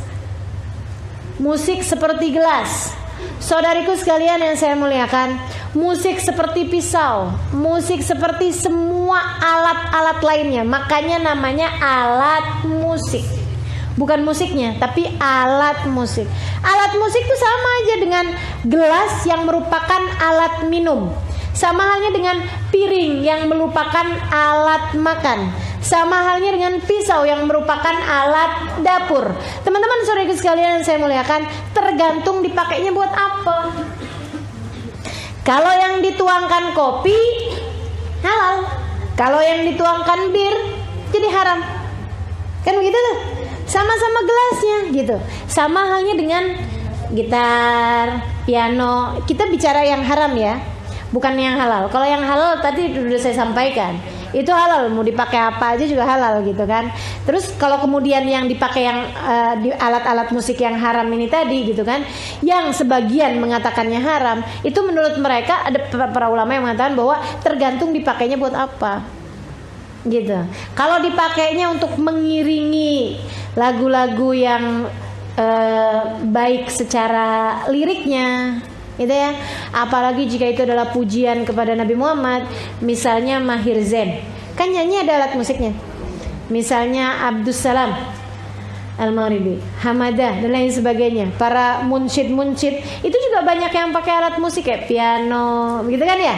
Musik seperti gelas. Saudariku sekalian yang saya muliakan, musik seperti pisau, musik seperti semua alat-alat lainnya. Makanya namanya alat musik. Bukan musiknya, tapi alat musik. Alat musik itu sama aja dengan gelas yang merupakan alat minum. Sama halnya dengan piring yang merupakan alat makan. Sama halnya dengan pisau yang merupakan alat dapur. Teman-teman saudaraku sekalian yang saya muliakan, tergantung dipakainya buat apa. Kalau yang dituangkan kopi, halal. Kalau yang dituangkan bir, jadi haram. Kan begitu tuh. Sama-sama gelasnya gitu. Sama halnya dengan gitar, piano. Kita bicara yang haram ya, bukan yang halal. Kalau yang halal tadi sudah saya sampaikan, itu halal, mau dipakai apa aja juga halal gitu kan. Terus kalau kemudian yang dipakai yang di alat-alat musik yang haram ini tadi gitu kan, yang sebagian mengatakannya haram, itu menurut mereka ada para ulama yang mengatakan bahwa tergantung dipakainya buat apa gitu. Kalau dipakainya untuk mengiringi lagu-lagu yang baik secara liriknya gitu ya, apalagi jika itu adalah pujian kepada Nabi Muhammad, misalnya Mahir Zain, kan nyanyi ada alat musiknya, misalnya Abdus Salam Al-Maghribi, Hamadah dan lain sebagainya. Para munsyid itu juga banyak yang pakai alat musik kayak piano gitu kan ya.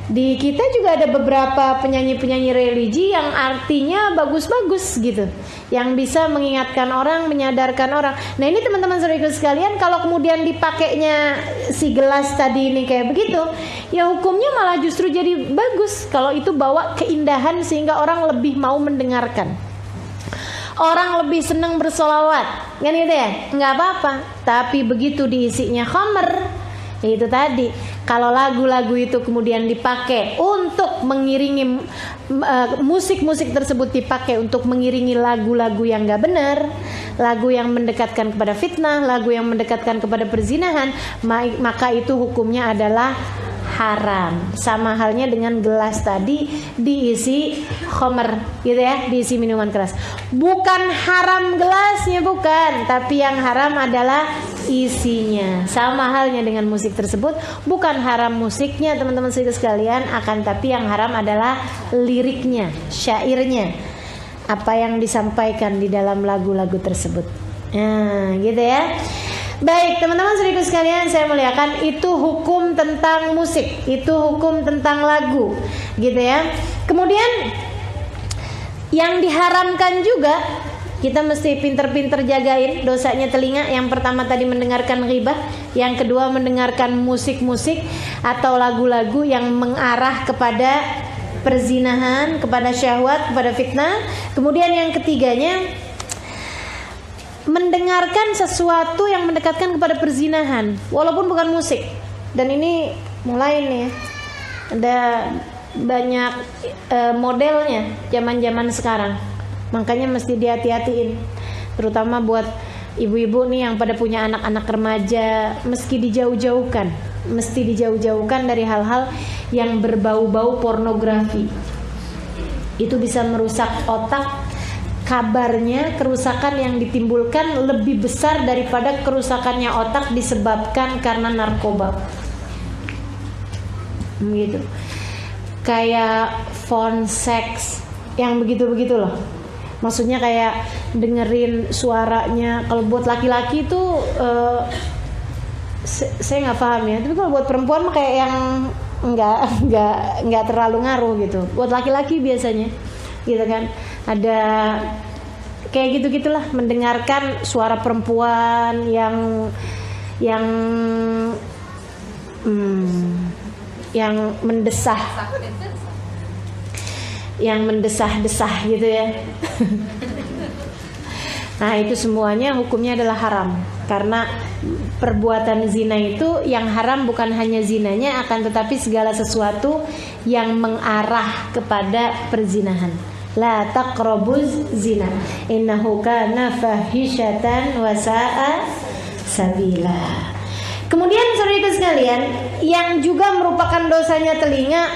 Di kita juga ada beberapa penyanyi-penyanyi religi yang artinya bagus-bagus gitu, yang bisa mengingatkan orang, menyadarkan orang. Nah ini teman-teman saudaraku sekalian, kalau kemudian dipakainya si gelas tadi ini kayak begitu, ya hukumnya malah justru jadi bagus. Kalau itu bawa keindahan sehingga orang lebih mau mendengarkan, orang lebih senang bersolawat, kan gitu ya, nggak apa-apa. Tapi begitu diisinya khamr, itu tadi, kalau lagu-lagu itu kemudian dipakai untuk mengiringi musik-musik tersebut dipakai untuk mengiringi lagu-lagu yang gak benar, lagu yang mendekatkan kepada fitnah, lagu yang mendekatkan kepada perzinahan, maka itu hukumnya adalah haram. Sama halnya dengan gelas tadi diisi khamr gitu ya, diisi minuman keras. Bukan haram gelasnya, bukan, tapi yang haram adalah isinya. Sama halnya dengan musik tersebut, bukan haram musiknya teman-teman sekalian, akan tapi yang haram adalah liriknya, syairnya, apa yang disampaikan di dalam lagu-lagu tersebut. Nah gitu ya. Baik teman-teman saudaraku sekalian saya muliakan, itu hukum tentang musik, itu hukum tentang lagu gitu ya. Kemudian yang diharamkan juga, kita mesti pinter-pinter jagain dosanya telinga. Yang pertama tadi mendengarkan ghibah, yang kedua mendengarkan musik-musik atau lagu-lagu yang mengarah kepada perzinahan, kepada syahwat, kepada fitnah. Kemudian yang ketiganya mendengarkan sesuatu yang mendekatkan kepada perzinahan walaupun bukan musik. Dan ini mulai nih, ada banyak modelnya zaman-zaman sekarang. Makanya mesti dihati-hatiin, terutama buat ibu-ibu nih yang pada punya anak-anak remaja, mesti dijauh-jauhkan dari hal-hal yang berbau-bau pornografi. Itu bisa merusak otak. Kabarnya kerusakan yang ditimbulkan lebih besar daripada kerusakannya otak disebabkan karena narkoba. Begitu. Kayak phone sex yang begitu-begitu loh. Maksudnya kayak dengerin suaranya. Kalau buat laki-laki itu saya nggak paham ya. Tapi kalau buat perempuan mah kayak yang nggak terlalu ngaruh gitu. Buat laki-laki biasanya, gitu kan. Ada kayak gitu-gitulah, mendengarkan suara perempuan yang mendesah, yang mendesah-desah gitu ya. Nah itu semuanya hukumnya adalah haram. Karena perbuatan zina itu yang haram bukan hanya zinanya, akan tetapi segala sesuatu yang mengarah kepada perzinahan. La taqrabuz zina innahu kana fahisyatan wa sa'a sabila. Kemudian saudara sekalian, yang juga merupakan dosanya telinga,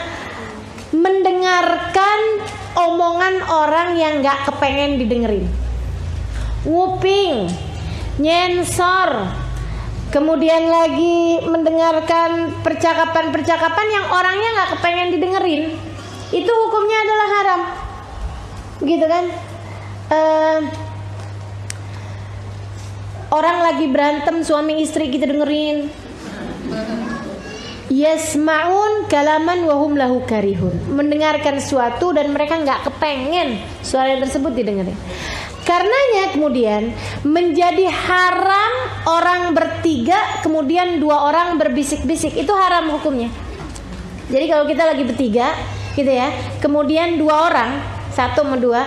mendengarkan omongan orang yang gak kepengen didengerin. Nguping, nyensor, kemudian lagi mendengarkan percakapan-percakapan yang orangnya gak kepengen didengerin. Itu hukumnya adalah haram, gitu kan. Orang lagi berantem suami istri kita dengerin. Yasma'un kalaman wahum lahu karihun. Mendengarkan sesuatu dan mereka gak kepengen suara tersebut didengerin. Karenanya kemudian menjadi haram orang bertiga, kemudian dua orang berbisik-bisik. Itu haram hukumnya. Jadi kalau kita lagi bertiga gitu ya, kemudian dua orang, satu sama dua,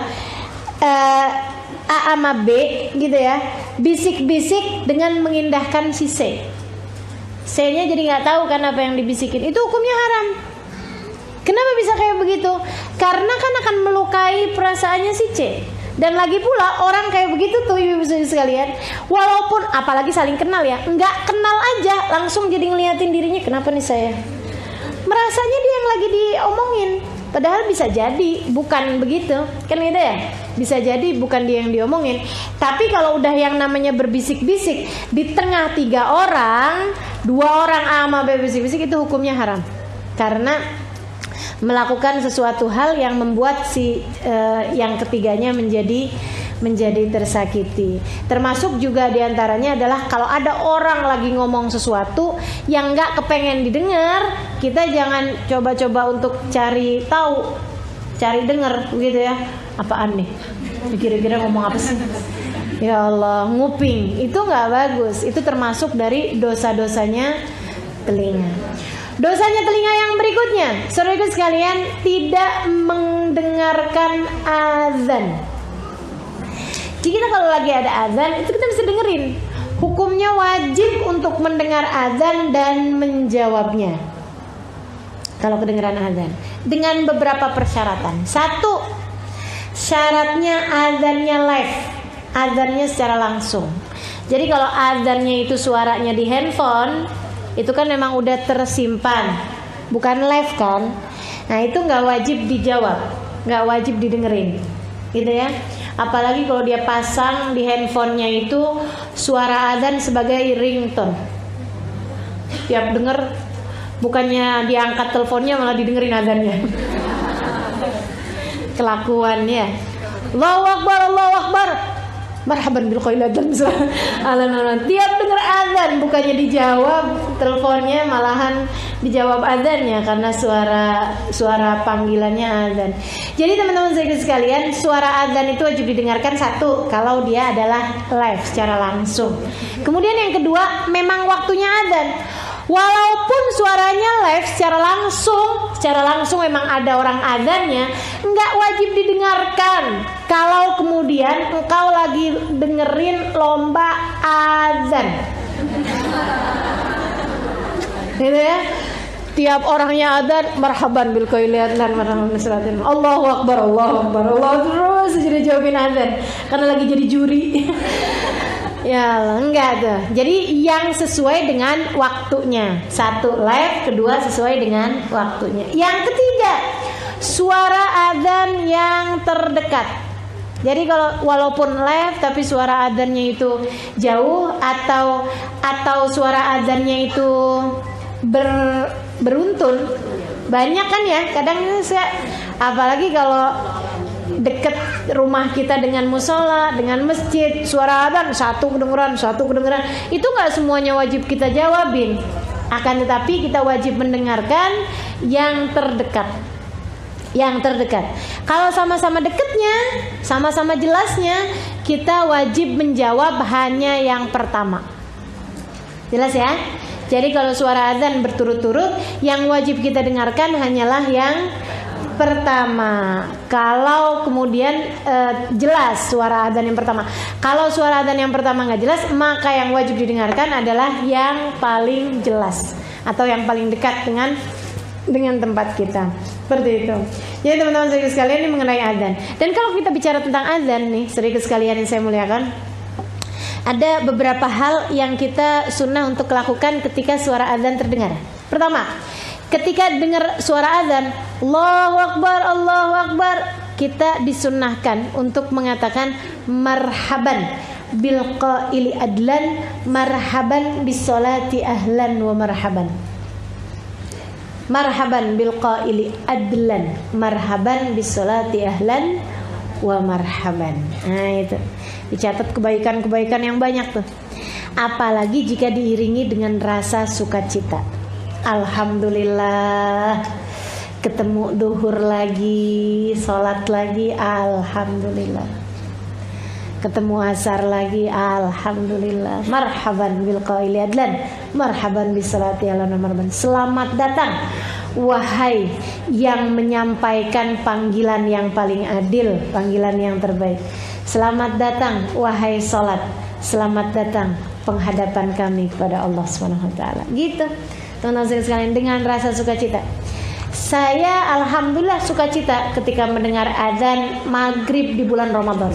A sama B gitu ya, bisik-bisik dengan mengindahkan si C. C-nya jadi nggak tahu kan apa yang dibisikin. Itu hukumnya haram. Kenapa bisa kayak begitu? Karena kan akan melukai perasaannya si C. Dan lagi pula orang kayak begitu tuh ibu-ibu sekalian, walaupun apalagi saling kenal ya, nggak kenal aja langsung jadi ngeliatin dirinya, kenapa nih saya? Merasanya dia yang lagi diomongin. Padahal bisa jadi bukan begitu, kan gitu ya? Bisa jadi bukan dia yang diomongin. Tapi kalau udah yang namanya berbisik-bisik di tengah tiga orang, dua orang A sama B bisik-bisik, itu hukumnya haram. Karena melakukan sesuatu hal yang membuat si yang ketiganya menjadi tersakiti. Termasuk juga diantaranya adalah kalau ada orang lagi ngomong sesuatu yang nggak kepengen didengar, kita jangan coba-coba untuk cari tahu, cari dengar gitu ya. Apaan nih? Kira-kira ngomong apa sih? Ya Allah, nguping itu nggak bagus. Itu termasuk dari dosa-dosanya telinga. Dosanya telinga yang berikutnya, saudara sekalian, tidak mendengarkan azan. Jadi kita kalau lagi ada azan, itu kita bisa dengerin. Hukumnya wajib untuk mendengar azan dan menjawabnya. Kalau kedengeran azan, dengan beberapa persyaratan. Satu, syaratnya azannya live, azannya secara langsung. Jadi kalau azannya itu suaranya di handphone, itu kan memang udah tersimpan, bukan live kan. Nah itu nggak wajib dijawab, nggak wajib didengerin, gitu ya. Apalagi kalau dia pasang di handphonenya itu suara azan sebagai ringtone. Tiap denger, bukannya diangkat teleponnya malah didengerin azannya. Kelakuannya. Allahu Akbar, Allahu Akbar. Marhaban bil khailadan. Tiap denger azan bukannya dijawab teleponnya, malahan dijawab azannya karena suara panggilannya azan. Jadi teman-teman sekalian, suara azan itu wajib didengarkan, satu kalau dia adalah live secara langsung. Kemudian yang kedua, memang waktunya azan. Walaupun suaranya live secara langsung memang ada orang azannya, nggak wajib didengarkan. Kalau kemudian engkau lagi dengerin lomba azan, gitu ya. Tiap orangnya azan, marhaban bil qailatan, marhaban bisalatin. Allahu Akbar, Allahu Akbar, Allah terus jadi jawabin azan karena lagi jadi juri. Ya enggak tuh. Jadi yang sesuai dengan waktunya. Satu live, kedua sesuai dengan waktunya. Yang ketiga, suara adzan yang terdekat. Jadi kalau walaupun live tapi suara adzannya itu jauh atau suara adzannya itu beruntun. Banyak kan ya, kadang saya apalagi kalau deket rumah kita dengan musola, dengan masjid, suara adzan satu kedengeran, itu nggak semuanya wajib kita jawabin. Akan tetapi kita wajib mendengarkan yang terdekat. Kalau sama-sama dekatnya, sama-sama jelasnya, kita wajib menjawab hanya yang pertama. Jelas ya? Jadi kalau suara adzan berturut-turut, yang wajib kita dengarkan hanyalah yang pertama. Kalau kemudian jelas suara adzan yang pertama. Kalau suara adzan yang pertama nggak jelas, maka yang wajib didengarkan adalah yang paling jelas atau yang paling dekat dengan tempat kita. Seperti itu. Jadi teman-teman saudara sekalian, ini mengenai adzan. Dan kalau kita bicara tentang adzan nih, saudara sekalian yang saya muliakan, ada beberapa hal yang kita sunnah untuk lakukan ketika suara adzan terdengar. Pertama, ketika dengar suara adzan, Allahu Akbar, kita disunnahkan untuk mengatakan marhaban bil qaili adlan, marhaban bis salati ahlan wa marhaban. Marhaban bil qaili adlan, marhaban bis salati ahlan wa marhaban. Nah itu, dicatat kebaikan-kebaikan yang banyak tuh. Apalagi jika diiringi dengan rasa sukacita. Alhamdulillah, ketemu duhur lagi, sholat lagi, alhamdulillah. Ketemu asar lagi, alhamdulillah. Marhaban bil qaili adlan, marhaban bis salati ala marhaban. Selamat datang wahai yang menyampaikan panggilan yang paling adil, panggilan yang terbaik. Selamat datang wahai salat, selamat datang penghadapan kami kepada Allah Subhanahu wa taala. Gitu. Teman-teman sekalian, dengan rasa sukacita. Saya alhamdulillah sukacita ketika mendengar adzan maghrib di bulan Ramadan.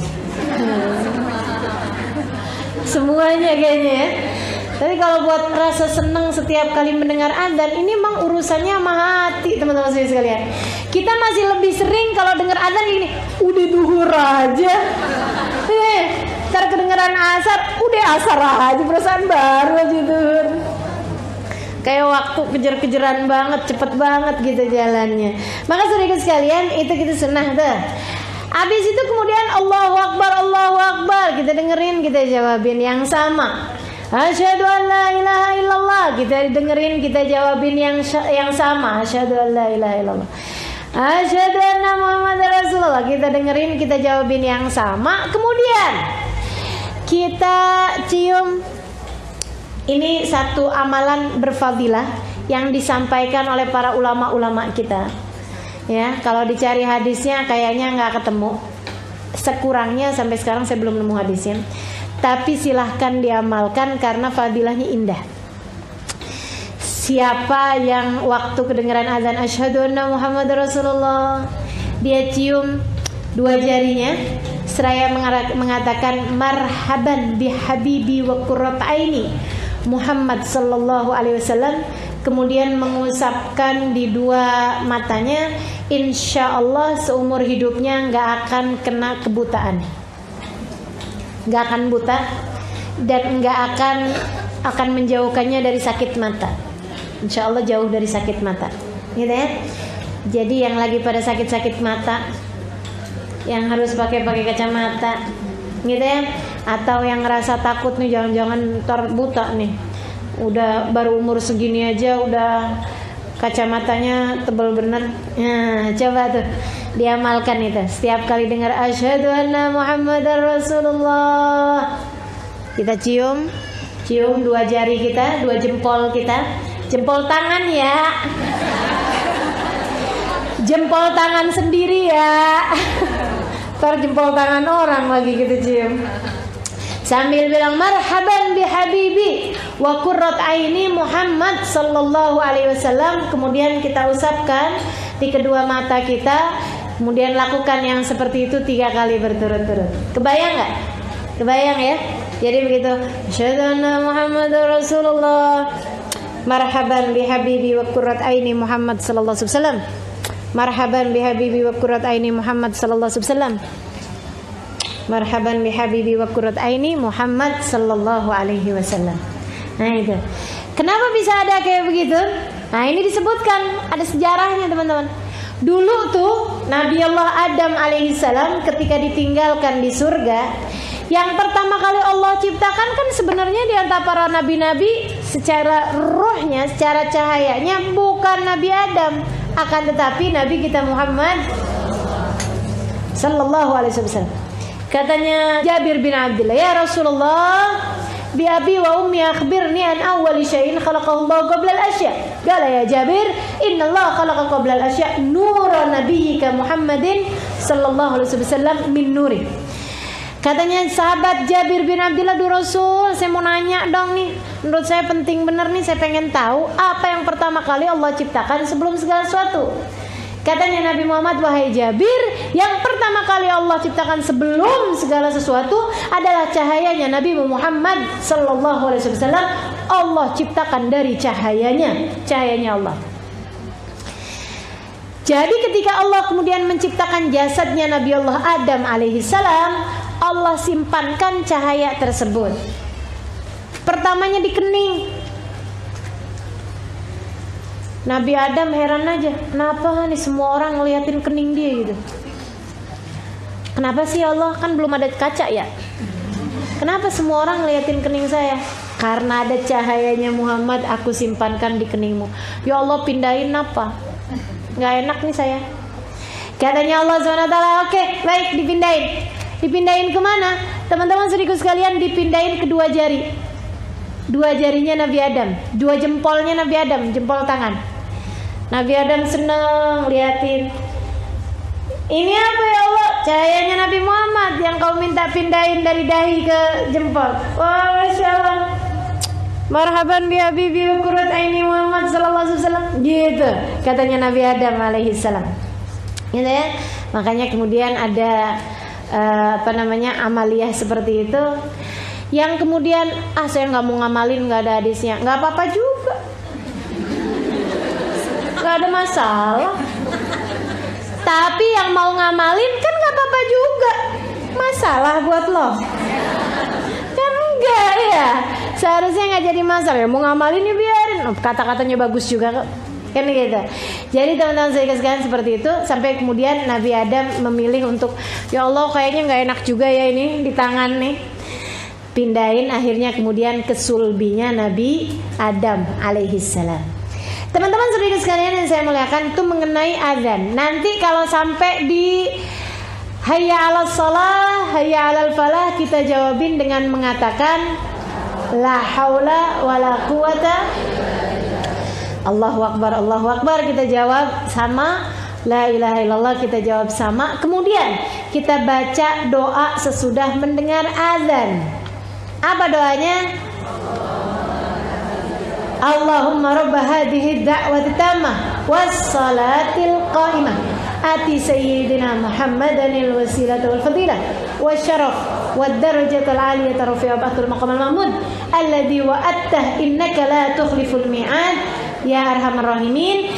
Semuanya kayaknya ya. Tapi kalau buat rasa senang setiap kali mendengar adzan, ini memang urusannya sama hati, teman-teman sekalian. Kita masih lebih sering kalau dengar adzan gini, udah duhur aja. Ntar kedengeran asar, udah asar aja, perasaan baru aja duhur. Kayak waktu kejar-kejaran banget, cepet banget gitu jalannya. Maka saudara sekalian, itu kita sunnah tuh. Habis itu kemudian Allahu Akbar, kita dengerin, kita jawabin yang sama. Asyhadu an la ilaha illallah, kita dengerin, kita jawabin yang sama. Asyhadu an la ilaha illallah. Asyhadu anna Muhammadar Rasulullah, kita dengerin, kita jawabin yang sama. Kemudian kita cium. Ini satu amalan berfadilah yang disampaikan oleh para ulama-ulama kita. Ya, kalau dicari hadisnya kayaknya nggak ketemu. Sekurangnya sampai sekarang saya belum nemu hadisnya. Tapi silahkan diamalkan karena fadilahnya indah. Siapa yang waktu kedengaran azan asyhadu anna Muhammadar Rasulullah, dia cium dua jarinya seraya mengatakan marhaban bi habibi wa qurrat aini Muhammad sallallahu alaihi wasallam, kemudian mengusapkan di dua matanya, insya Allah seumur hidupnya nggak akan kena kebutaan, nggak akan buta dan nggak akan menjauhkannya dari sakit mata. Insya Allah jauh dari sakit mata, gitu ya. Jadi yang lagi pada sakit-sakit mata, yang harus pakai kacamata, gitu ya, atau yang ngerasa takut nih jangan-jangan ntar buta nih, udah baru umur segini aja udah kacamatanya tebal bener. Nah, coba tuh diamalkan itu. Setiap kali dengar asyhadu anna Muhammadar Rasulullah, kita cium dua jari kita, dua jempol kita, jempol tangan ya, jempol tangan sendiri ya. Ntar jempol tangan orang lagi kita cium. Sambil bilang marhaban bi habibi wa qurrat aini Muhammad sallallahu alaihi wasallam. Kemudian kita usapkan di kedua mata kita. Kemudian lakukan yang seperti itu 3 kali berturut-turut. Kebayang nggak? Kebayang ya? Jadi begitu. Asyhadu anna Muhammadar Rasulullah. Marhaban bi habibi wa qurrat aini Muhammad sallallahu alaihi wasallam. Marhaban bi habibi wa qurrat aini Muhammad sallallahu alaihi wasallam. Marhaban bi habibi wa qurrat aini Muhammad sallallahu alaihi wasallam. Nah itu. Kenapa bisa ada kayak begitu? Nah ini disebutkan, ada sejarahnya teman-teman. Dulu tuh Nabi Allah Adam alaihissalam ketika ditinggalkan di surga, yang pertama kali Allah ciptakan kan sebenarnya di antara para nabi-nabi secara ruhnya, secara cahayanya bukan Nabi Adam, akan tetapi Nabi kita Muhammad sallallahu alaihi wasallam. Katanya Jabir bin Abdullah, ya Rasulullah, bi abi wa ummi akhbirni an awwal syai'in khalaqahu Allah qabla al-asya. Qala ya Jabir, inna Allah khalaqa qabla al-asya nura nabiyyika Muhammadin sallallahu alaihi wasallam min nuri. Katanya sahabat Jabir bin Abdullah, du Rasul, saya mau nanya dong nih, menurut saya penting bener nih, saya pengen tahu apa yang pertama kali Allah ciptakan sebelum segala sesuatu. Katanya Nabi Muhammad, wahai Jabir, yang pertama kali Allah ciptakan sebelum segala sesuatu adalah cahayanya Nabi Muhammad sallallahu alaihi wasallam. Allah ciptakan dari cahayanya Allah. Jadi ketika Allah kemudian menciptakan jasadnya Nabi Allah Adam alaihi salam, Allah simpankan cahaya tersebut. Pertamanya di kening. Nabi Adam heran aja, kenapa nih semua orang ngeliatin kening dia gitu. Kenapa sih Allah, kan belum ada kaca ya? Kenapa semua orang ngeliatin kening saya? Karena ada cahayanya Muhammad, aku simpankan di keningmu. Ya Allah, pindahin apa? Gak enak nih saya. Katanya Allah SWT, oke, baik, dipindahin. Dipindahin kemana? Teman-teman saudaraku sekalian, dipindahin kedua jari. Dua jarinya Nabi Adam, dua jempolnya Nabi Adam, jempol tangan. Nabi Adam senang liatin. Ini apa ya Allah? Cahayanya Nabi Muhammad yang kau minta pindahin dari dahi ke jempol. Wah, Masya Allah. Marhaban bi habibi qurrat aini Muhammad sallallahu alaihi wasallam. Gitu katanya Nabi Adam alaihi salam. Gitu ya. Makanya kemudian ada amaliyah seperti itu. Yang kemudian saya nggak mau ngamalin, nggak ada hadisnya, nggak apa-apa juga, nggak ada masalah. Tapi yang mau ngamalin kan nggak apa-apa juga, masalah buat lo kan enggak ya, seharusnya nggak jadi masalah. Ya mau ngamalin ya biarin, kata-katanya bagus juga kan gitu. Jadi teman-teman saya sekalian seperti itu, sampai kemudian Nabi Adam memilih untuk, ya Allah kayaknya nggak enak juga ya ini di tangan nih. Pindahin akhirnya kemudian ke sulbinya Nabi Adam alaihissalam. Teman-teman saudara sekalian yang saya muliakan, itu mengenai azan. Nanti kalau sampai di hayya 'alas shalah, hayya 'alal falah, kita jawabin dengan mengatakan la haula wala quwata. Allahu akbar, Allahu akbar, kita jawab sama. La ilaha illallah, kita jawab sama. Kemudian kita baca doa sesudah mendengar azan. Apa doanya? Allahumma rabb hadhihi ad-da'wati tammah was-salatil qa'imah ati sayyidina Muhammadan al-wasilata wal fadilah wasyaraf wad-darajatal 'aliyata rafi'atul maqamal mahmud alladzi wa'atta innaka la tukhliful mi'ad ya arhamar rahimin.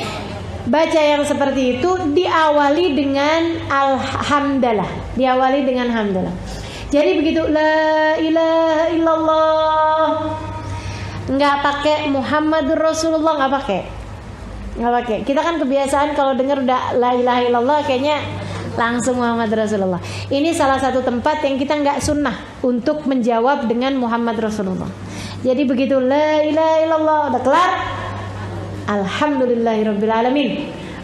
Baca yang seperti itu diawali dengan alhamdulillah, diawali dengan hamdalah. Jadi begitu la ilaha illallah, nggak pakai Muhammadur Rasulullah, nggak pakai. Kita kan kebiasaan kalau dengar udah la ilaha illallah kayaknya langsung Muhammad Rasulullah. Ini salah satu tempat yang kita nggak sunnah untuk menjawab dengan Muhammad Rasulullah. Jadi begitu la ilaha illallah udah kelar, alhamdulillahirabbil alamin.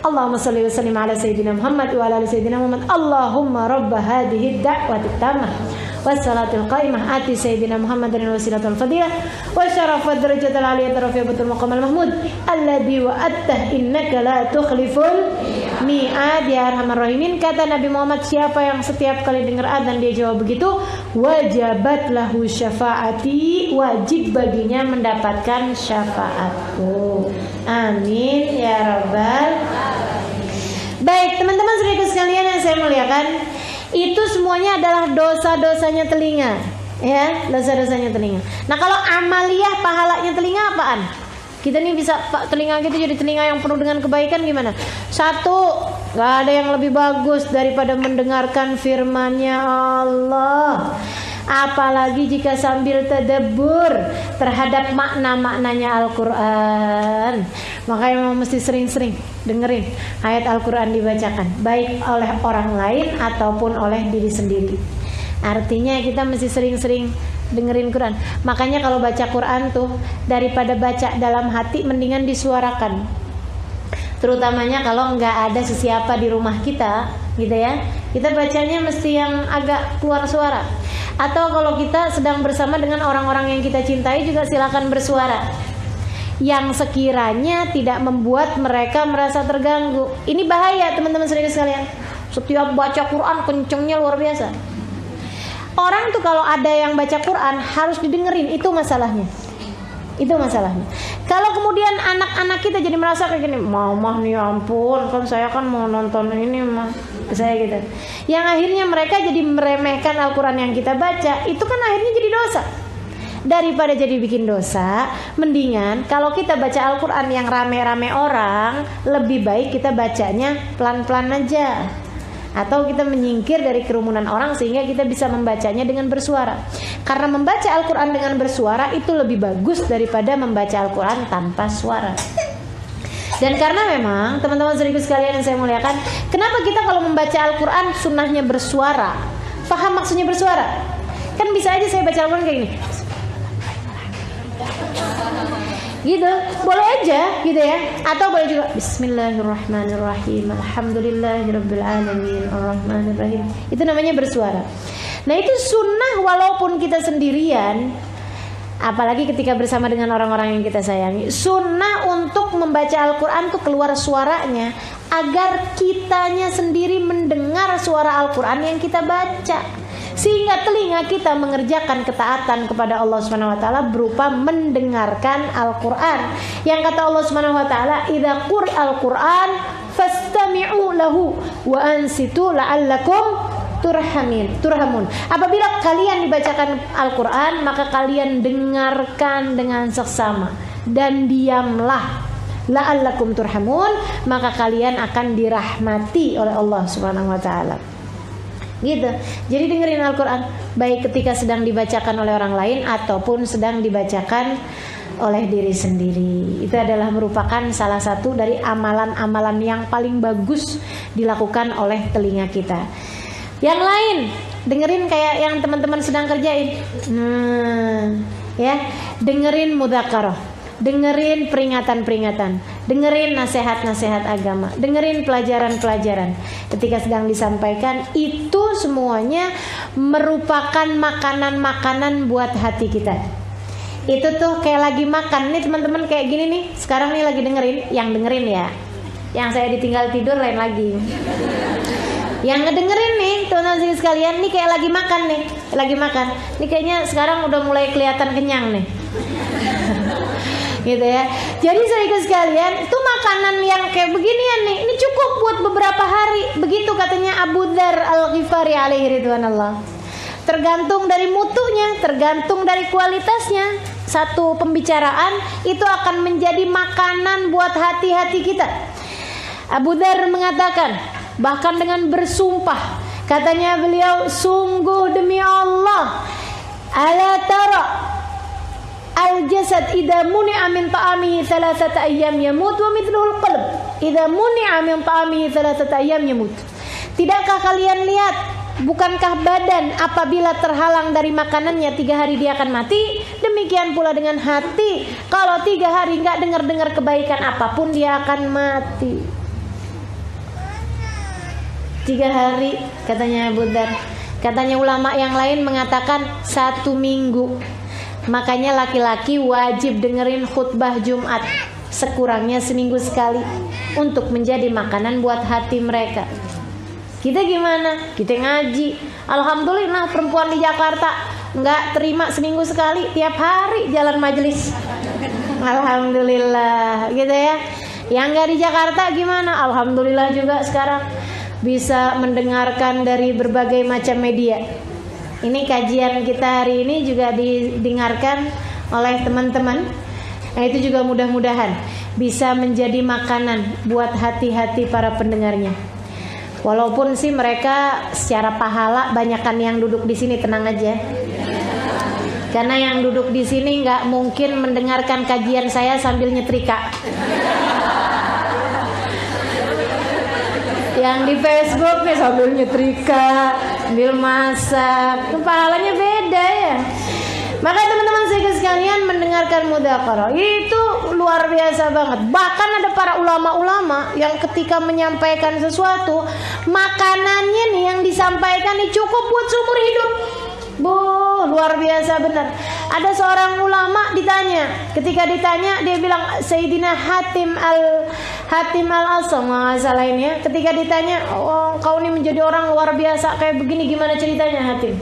Allahumma salli wa sallim ala sayyidina Muhammad wa ala ali sayyidina Muhammad. Allahumma rabb hadhihi ad-da'wati tammah was-salatil qa'imah ati sayyidina Muhammadan al-wasilata wal fadilah wa syaraf wa darajatal 'aliyata rafi'atul maqamal mahmud alladzi wa'atta innaka la tukhliful mi'ad ya arhamar rahimin. Kata Nabi Muhammad, siapa yang setiap kali dengar adzan dia jawab begitu, wajabat lahu syafaati, wajib baginya mendapatkan syafaatku. Amin ya rabbal. Baik teman-teman saudaraku sekalian yang saya muliakan, itu semuanya adalah dosa-dosanya telinga, ya, dosa-dosanya telinga. Nah kalau amaliyah pahalanya telinga apaan? Kita nih bisa telinga kita jadi telinga yang penuh dengan kebaikan gimana? Satu, gak ada yang lebih bagus daripada mendengarkan firman-Nya Allah. apalagi jika sambil tadabbur terhadap makna-maknanya Al-Quran. Makanya memang mesti sering-sering dengerin ayat Al-Quran dibacakan, baik oleh orang lain ataupun oleh diri sendiri. Artinya kita mesti sering-sering dengerin Quran. Makanya kalau baca Quran tuh, daripada baca dalam hati, mendingan disuarakan. Terutamanya kalau nggak ada sesiapa di rumah kita, gitu ya. Kita bacanya mesti yang agak keluar suara. Atau kalau kita sedang bersama dengan orang-orang yang kita cintai juga silakan bersuara, yang sekiranya tidak membuat mereka merasa terganggu. Ini bahaya teman-teman sekalian. Setiap baca Quran kencengnya luar biasa. Orang tuh kalau ada yang baca Quran harus didengerin, itu masalahnya. Itu masalahnya. Kalau kemudian anak-anak kita jadi merasa kayak gini, mah nih ampun, kan saya kan mau nonton ini mah, saya gitu. Yang akhirnya mereka jadi meremehkan Al-Quran yang kita baca, itu kan akhirnya jadi dosa. Daripada jadi bikin dosa, mendingan kalau kita baca Al-Quran yang rame-rame orang, lebih baik kita bacanya pelan-pelan aja. Atau kita menyingkir dari kerumunan orang sehingga kita bisa membacanya dengan bersuara. Karena membaca Al-Quran dengan bersuara itu lebih bagus daripada membaca Al-Quran tanpa suara. Dan karena memang teman-teman sekaligus sekalian yang saya muliakan, kenapa kita kalau membaca Al-Quran sunnahnya bersuara? Paham maksudnya bersuara? Kan bisa aja saya baca Al-Quran kayak gini, gitu, boleh aja gitu ya. Atau boleh juga Bismillahirrahmanirrahim, Alhamdulillahirabbil alamin, Arrahmanirrahim. Itu namanya bersuara. Nah itu sunnah walaupun kita sendirian, apalagi ketika bersama dengan orang-orang yang kita sayangi. Sunnah untuk membaca Al-Quran tuh keluar suaranya, agar kitanya sendiri mendengar suara Al-Quran yang kita baca, sehingga telinga kita mengerjakan ketaatan kepada Allah Subhanahu wa taala berupa mendengarkan Al-Qur'an. Yang kata Allah Subhanahu wa taala, "Idza quri'al Qur'an fastami'u lahu wa ansitu la'allakum turhamun." Apabila kalian dibacakan Al-Qur'an, maka kalian dengarkan dengan seksama dan diamlah, la'allakum turhamun, maka kalian akan dirahmati oleh Allah Subhanahu wa taala. Gitu. Jadi dengerin Al-Quran baik ketika sedang dibacakan oleh orang lain ataupun sedang dibacakan oleh diri sendiri. Itu adalah merupakan salah satu dari amalan-amalan yang paling bagus dilakukan oleh telinga kita. Yang lain, dengerin kayak yang teman-teman sedang kerjain. Ya, dengerin mudzakarah, dengerin peringatan-peringatan, dengerin nasihat-nasihat agama, dengerin pelajaran-pelajaran. Ketika sedang disampaikan, itu semuanya merupakan makanan-makanan buat hati kita. Itu tuh kayak lagi makan nih teman-teman, kayak gini nih. Sekarang nih lagi dengerin ya. Yang saya ditinggal tidur lain lagi. Yang ngedengerin nih teman-teman sekalian, nih kayak lagi makan nih, lagi makan. Nih kayaknya sekarang udah mulai kelihatan kenyang nih. Gitu ya. Jadi saudara sekalian, itu makanan yang kayak beginian nih, ini cukup buat beberapa hari. Begitu katanya Abu Dzar Al-Ghifari alaihi ridwanallah. Tergantung dari mutunya, tergantung dari kualitasnya. Satu pembicaraan itu akan menjadi makanan buat hati-hati kita. Abu Dzar mengatakan, bahkan dengan bersumpah, katanya beliau, sungguh demi Allah, ala tara al-jasad idza muni'a min ta'amihi thalathata ayyam yamut wa mithluhu al-qalb idza muni'a min ta'amihi thalathata ayyam yamut. Tidakkah kalian lihat, bukankah badan apabila terhalang dari makanannya 3 hari dia akan mati? Demikian pula dengan hati, kalau 3 hari enggak dengar-dengar kebaikan apapun dia akan mati. 3 hari katanya Abu Dzar. Katanya ulama yang lain mengatakan 1 minggu. Makanya laki-laki wajib dengerin khutbah Jumat sekurangnya seminggu sekali untuk menjadi makanan buat hati mereka. Kita gimana? Kita ngaji. Alhamdulillah perempuan di Jakarta nggak terima seminggu sekali, tiap hari jalan majelis. Alhamdulillah, gitu ya. Yang nggak di Jakarta gimana? Alhamdulillah juga sekarang bisa mendengarkan dari berbagai macam media. Ini kajian kita hari ini juga didengarkan oleh teman-teman. Nah itu juga mudah-mudahan bisa menjadi makanan buat hati-hati para pendengarnya. Walaupun sih mereka secara pahala banyakan yang duduk di sini, tenang aja. Karena yang duduk di sini nggak mungkin mendengarkan kajian saya sambil nyetrika. Yang di Facebook nih sambil nyetrika, sambil masak, pahalanya beda ya. Maka teman-teman sekalian, mendengarkan mudzakarah itu luar biasa banget. Bahkan ada para ulama-ulama yang ketika menyampaikan sesuatu, makanannya nih yang disampaikan nih cukup buat seumur hidup. Luar biasa benar. Ada seorang ulama ketika ditanya dia bilang, Sayyidina Hatim al-Asam masalah ini ya. Ketika ditanya, oh, kau ini menjadi orang luar biasa kayak begini, gimana ceritanya Hatim?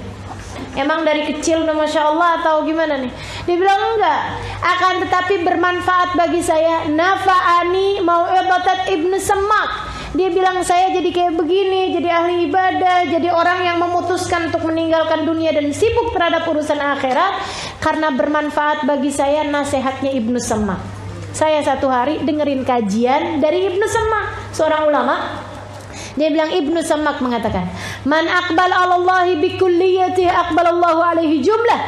Emang dari kecil udah Masya Allah atau gimana nih? Dia bilang enggak, akan tetapi bermanfaat bagi saya. Nafa'ani mau'ibatat Ibnu Semak. Dia bilang saya jadi kayak begini, jadi ahli ibadah, jadi orang yang memutuskan untuk meninggalkan dunia dan sibuk terhadap urusan akhirat karena bermanfaat bagi saya nasihatnya Ibnu Semak. Saya satu hari dengerin kajian dari Ibnu Semak, seorang ulama. Dia bilang, Ibnu Semak mengatakan, man aqbal 'alallahi bi kulliyatihi aqbalallahu alaihi jumlah.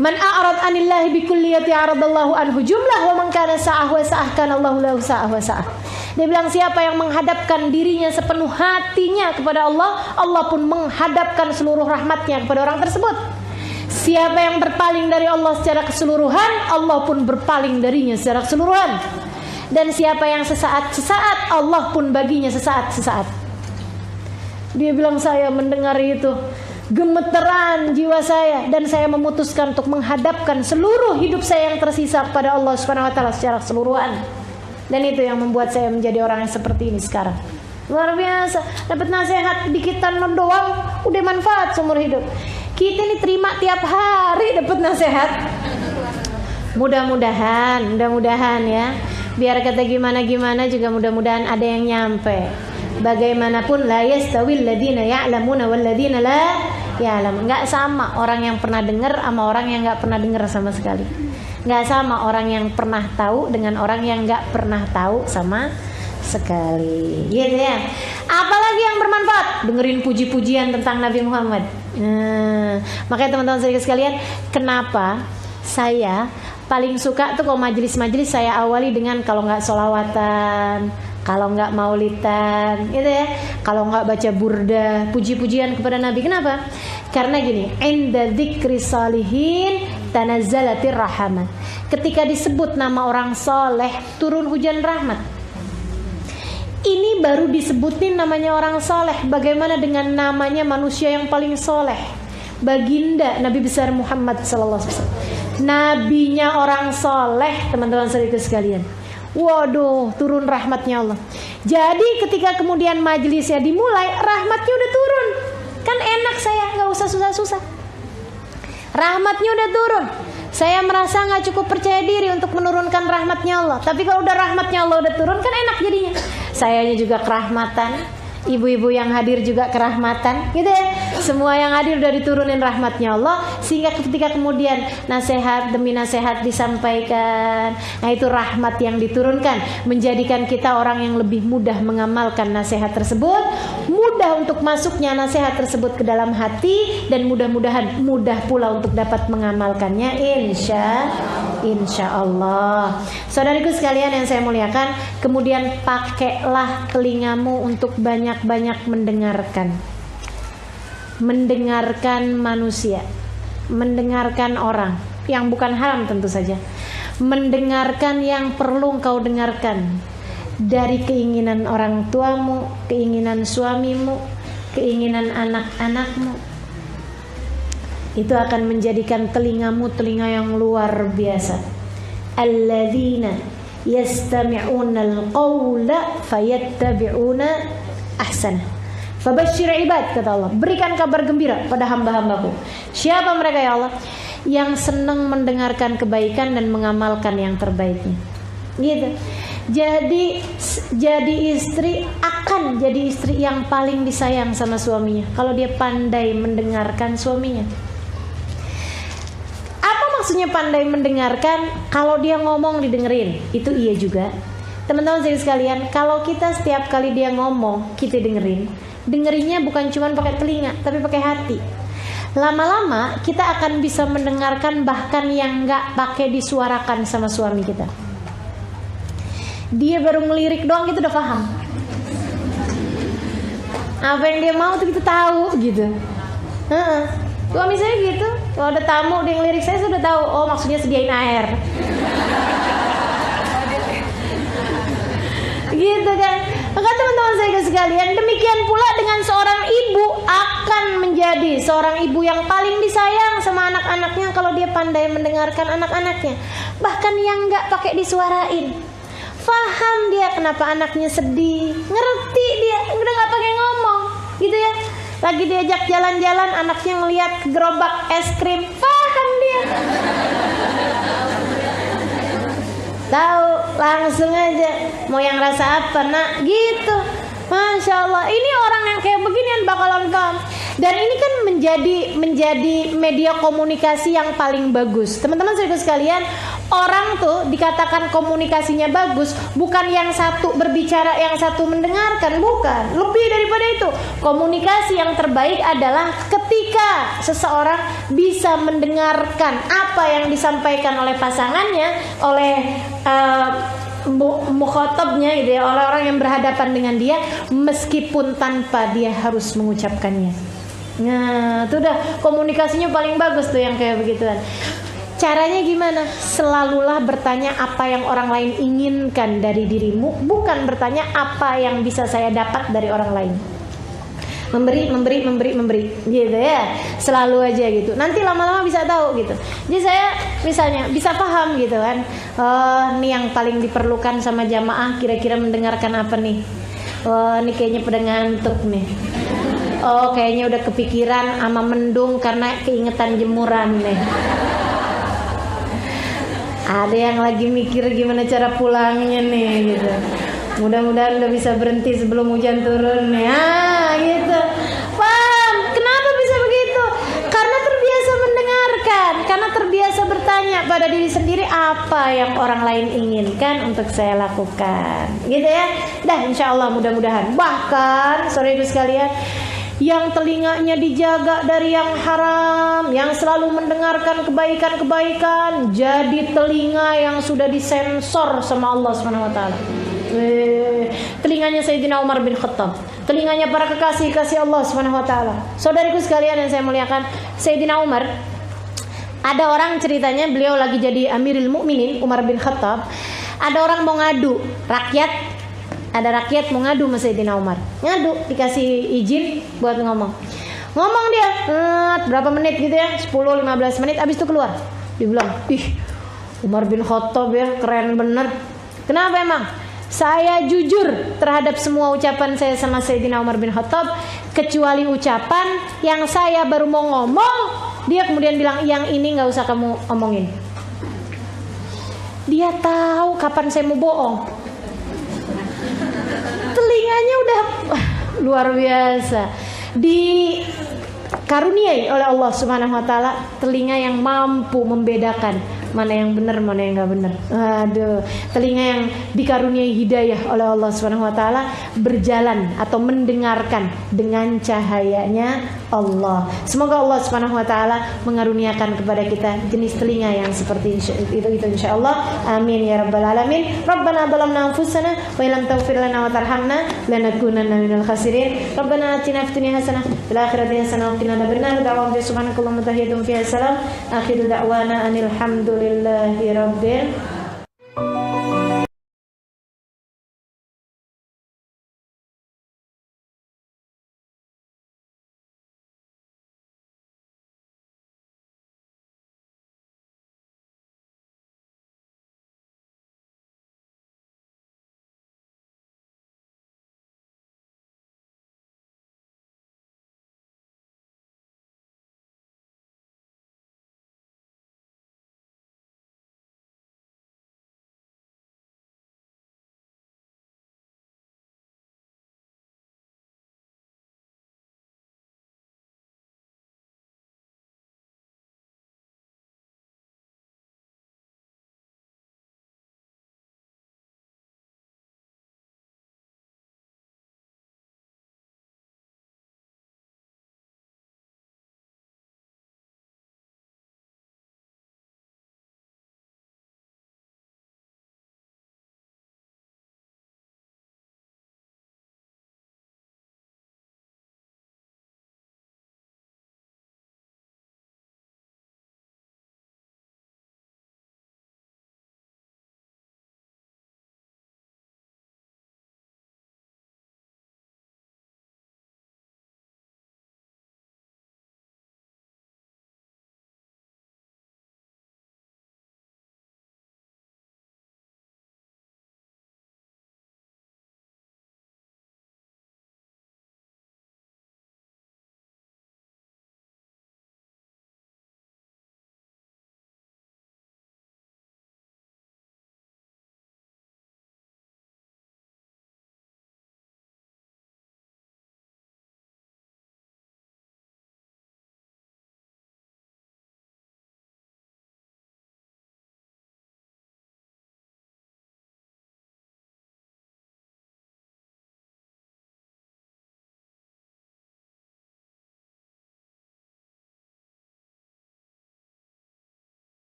Man a'rad 'anillahi bi kulliyatihi 'aradallahu anhu jumlah, wa man kana sa'ah wa sa'ah kana Allahu lahu sa'ah wa sa'ah. Dia bilang, siapa yang menghadapkan dirinya sepenuh hatinya kepada Allah, Allah pun menghadapkan seluruh rahmatnya kepada orang tersebut. Siapa yang berpaling dari Allah secara keseluruhan, Allah pun berpaling darinya secara keseluruhan. Dan siapa yang sesaat-sesaat, Allah pun baginya sesaat-sesaat. Dia bilang, saya mendengar itu, gemeteran jiwa saya, dan saya memutuskan untuk menghadapkan seluruh hidup saya yang tersisa kepada Allah Subhanahu wa taala secara keseluruhan. Dan itu yang membuat saya menjadi orang yang seperti ini sekarang. Luar biasa, dapat nasihat dikitan doang udah manfaat seumur hidup. Kita ini terima tiap hari dapat nasihat. Mudah-mudahan ya. Biar kata gimana juga mudah-mudahan ada yang nyampe. Bagaimanapun la yastawil ladina ya'lamuna wal ladina la ya'lamun. Enggak sama orang yang pernah dengar sama orang yang enggak pernah dengar sama sekali. Enggak sama orang yang pernah tahu dengan orang yang enggak pernah tahu sama sekali. Gitu ya. Apalagi yang bermanfaat, dengerin puji-pujian tentang Nabi Muhammad. Makanya teman-teman sekalian, kenapa saya paling suka tuh kalau majelis-majelis saya awali dengan kalau nggak sholawatan, kalau nggak maulidan, gitu ya, kalau nggak baca burda, puji-pujian kepada Nabi. Kenapa? Karena gini, inda dzikri salihin tanazzalatir rahmat. Ketika disebut nama orang soleh, turun hujan rahmat. Ini baru disebutin namanya orang soleh. Bagaimana dengan namanya manusia yang paling soleh? Baginda Nabi besar Muhammad sallallahu alaihi wasallam. Nabinya orang soleh, teman-teman saudara sekalian. Waduh, turun rahmatnya Allah. Jadi ketika kemudian majelisnya dimulai, rahmatnya udah turun. Kan enak, saya nggak usah susah-susah. Rahmatnya udah turun. Saya merasa nggak cukup percaya diri untuk menurunkan rahmatnya Allah. Tapi kalau udah rahmatnya Allah udah turun, kan enak jadinya. Sayanya juga kerahmatan. Ibu-ibu yang hadir juga kerahmatan, gitu ya. Semua yang hadir udah diturunin rahmatnya Allah, sehingga ketika kemudian nasihat demi nasihat disampaikan, nah itu rahmat yang diturunkan, menjadikan kita orang yang lebih mudah mengamalkan nasihat tersebut, mudah untuk masuknya nasihat tersebut ke dalam hati, dan mudah-mudahan mudah pula untuk dapat mengamalkannya, insya Allah. Saudariku sekalian yang saya muliakan, kemudian pakailah telingamu untuk banyak mendengarkan manusia, mendengarkan orang yang bukan haram tentu saja, mendengarkan yang perlu engkau dengarkan dari keinginan orang tuamu, keinginan suamimu, keinginan anak-anakmu. Itu akan menjadikan telingamu telinga yang luar biasa. Alladzina yastami'una al-qawla fayattabi'una ahsana. Fabashshir ibad, kata Allah, berikan kabar gembira pada hamba-hambaku. Siapa mereka ya Allah? Yang senang mendengarkan kebaikan dan mengamalkan yang terbaiknya. Gitu. Jadi istri akan jadi istri yang paling disayang sama suaminya kalau dia pandai mendengarkan suaminya. Apa maksudnya pandai mendengarkan? Kalau dia ngomong didengerin, itu iya juga. Teman-teman sekalian, kalau kita setiap kali dia ngomong kita dengerinnya bukan cuma pakai telinga, tapi pakai hati. lama-lama kita akan bisa mendengarkan bahkan yang nggak pakai disuarakan sama suami kita. Dia baru ngelirik doang kita udah paham. Apa yang dia mau tuh kita tahu gitu. Suami saya gitu, kalau ada tamu dia ngelirik saya sudah tahu. Oh maksudnya sediain air. Gitu kan. Maka teman-teman saya sekalian, demikian pula dengan seorang ibu akan menjadi seorang ibu yang paling disayang sama anak-anaknya kalau dia pandai mendengarkan anak-anaknya. Bahkan yang nggak pakai disuarain, faham dia kenapa anaknya sedih, ngerti dia, udah nggak pakai ngomong, gitu ya. Lagi diajak jalan-jalan, anaknya ngelihat gerobak es krim, paham dia. Tahu langsung aja mau yang rasa apa nak gitu. Masya Allah, ini orang yang kayak beginian bakalan paham. Dan ini kan menjadi media komunikasi yang paling bagus. Teman-teman saudara sekalian, orang tuh dikatakan komunikasinya bagus bukan yang satu berbicara, yang satu mendengarkan, bukan. Lebih daripada itu, komunikasi yang terbaik adalah ketika seseorang bisa mendengarkan apa yang disampaikan oleh pasangannya, oleh mukhatabnya gitu ya, oleh orang yang berhadapan dengan dia, meskipun tanpa dia harus mengucapkannya. Nah, itu udah komunikasinya paling bagus tuh yang kayak begituan. Caranya gimana? Selalulah bertanya apa yang orang lain inginkan dari dirimu, bukan bertanya apa yang bisa saya dapat dari orang lain. Memberi gitu ya. Selalu aja gitu. Nanti lama-lama bisa tahu gitu. Jadi saya misalnya bisa paham gitu kan. Nih yang paling diperlukan sama jamaah kira-kira mendengarkan apa nih? Ini kayaknya pada ngantuk nih. Oh kayaknya udah kepikiran sama mendung karena keingetan jemuran nih. Ada yang lagi mikir gimana cara pulangnya nih gitu. Mudah-mudahan udah bisa berhenti sebelum hujan turun nih. Gitu. Paham? Kenapa bisa begitu? Karena terbiasa mendengarkan, karena terbiasa bertanya pada diri sendiri apa yang orang lain inginkan untuk saya lakukan. Gitu ya. Dah insya Allah mudah-mudahan. Bahkan sore itu sekalian, yang telinganya dijaga dari yang haram, yang selalu mendengarkan kebaikan-kebaikan, jadi telinga yang sudah disensor sama Allah Subhanahu wa taala. Telinganya Sayyidina Umar bin Khattab, telinganya para kekasih-kasih Allah Subhanahu wa taala. Saudariku sekalian yang saya muliakan, Sayyidina Umar, ada orang ceritanya beliau lagi jadi Amirul Mukminin, Umar bin Khattab. Ada orang mau ngadu, ada rakyat mau ngadu sama Sayyidina Umar. Ngadu, dikasih izin buat ngomong. Ngomong dia, berapa menit gitu ya, 10-15 menit, abis itu keluar. Dia bilang, ih Umar bin Khattab ya, keren bener. Kenapa emang? Saya jujur terhadap semua ucapan saya sama Sayyidina Umar bin Khattab, kecuali ucapan yang saya baru mau ngomong, dia kemudian bilang, yang ini gak usah kamu omongin. Dia tahu kapan saya mau bohong. Telinganya udah luar biasa, dikaruniai oleh Allah Subhanahu wa taala telinga yang mampu membedakan mana yang benar, mana yang enggak benar. Aduh, telinga yang dikaruniai hidayah oleh Allah Subhanahu wa taala berjalan atau mendengarkan dengan cahayanya Allah. Semoga Allah Subhanahu wa taala mengaruniakan kepada kita jenis telinga yang seperti itu insyaallah. Amin ya rabbal alamin. Rabbana zalamna anfusana wa illam taghfir lana wa tarhamna lanakunanna minal khasirin. Rabbana atina fid dunya hasanah wal akhirati hasanah wa qina adzabannar. Da'wana subhanakallahumma tahiyyatun fiha salam. Akhiru da'wana anil hamdulillahi rabbil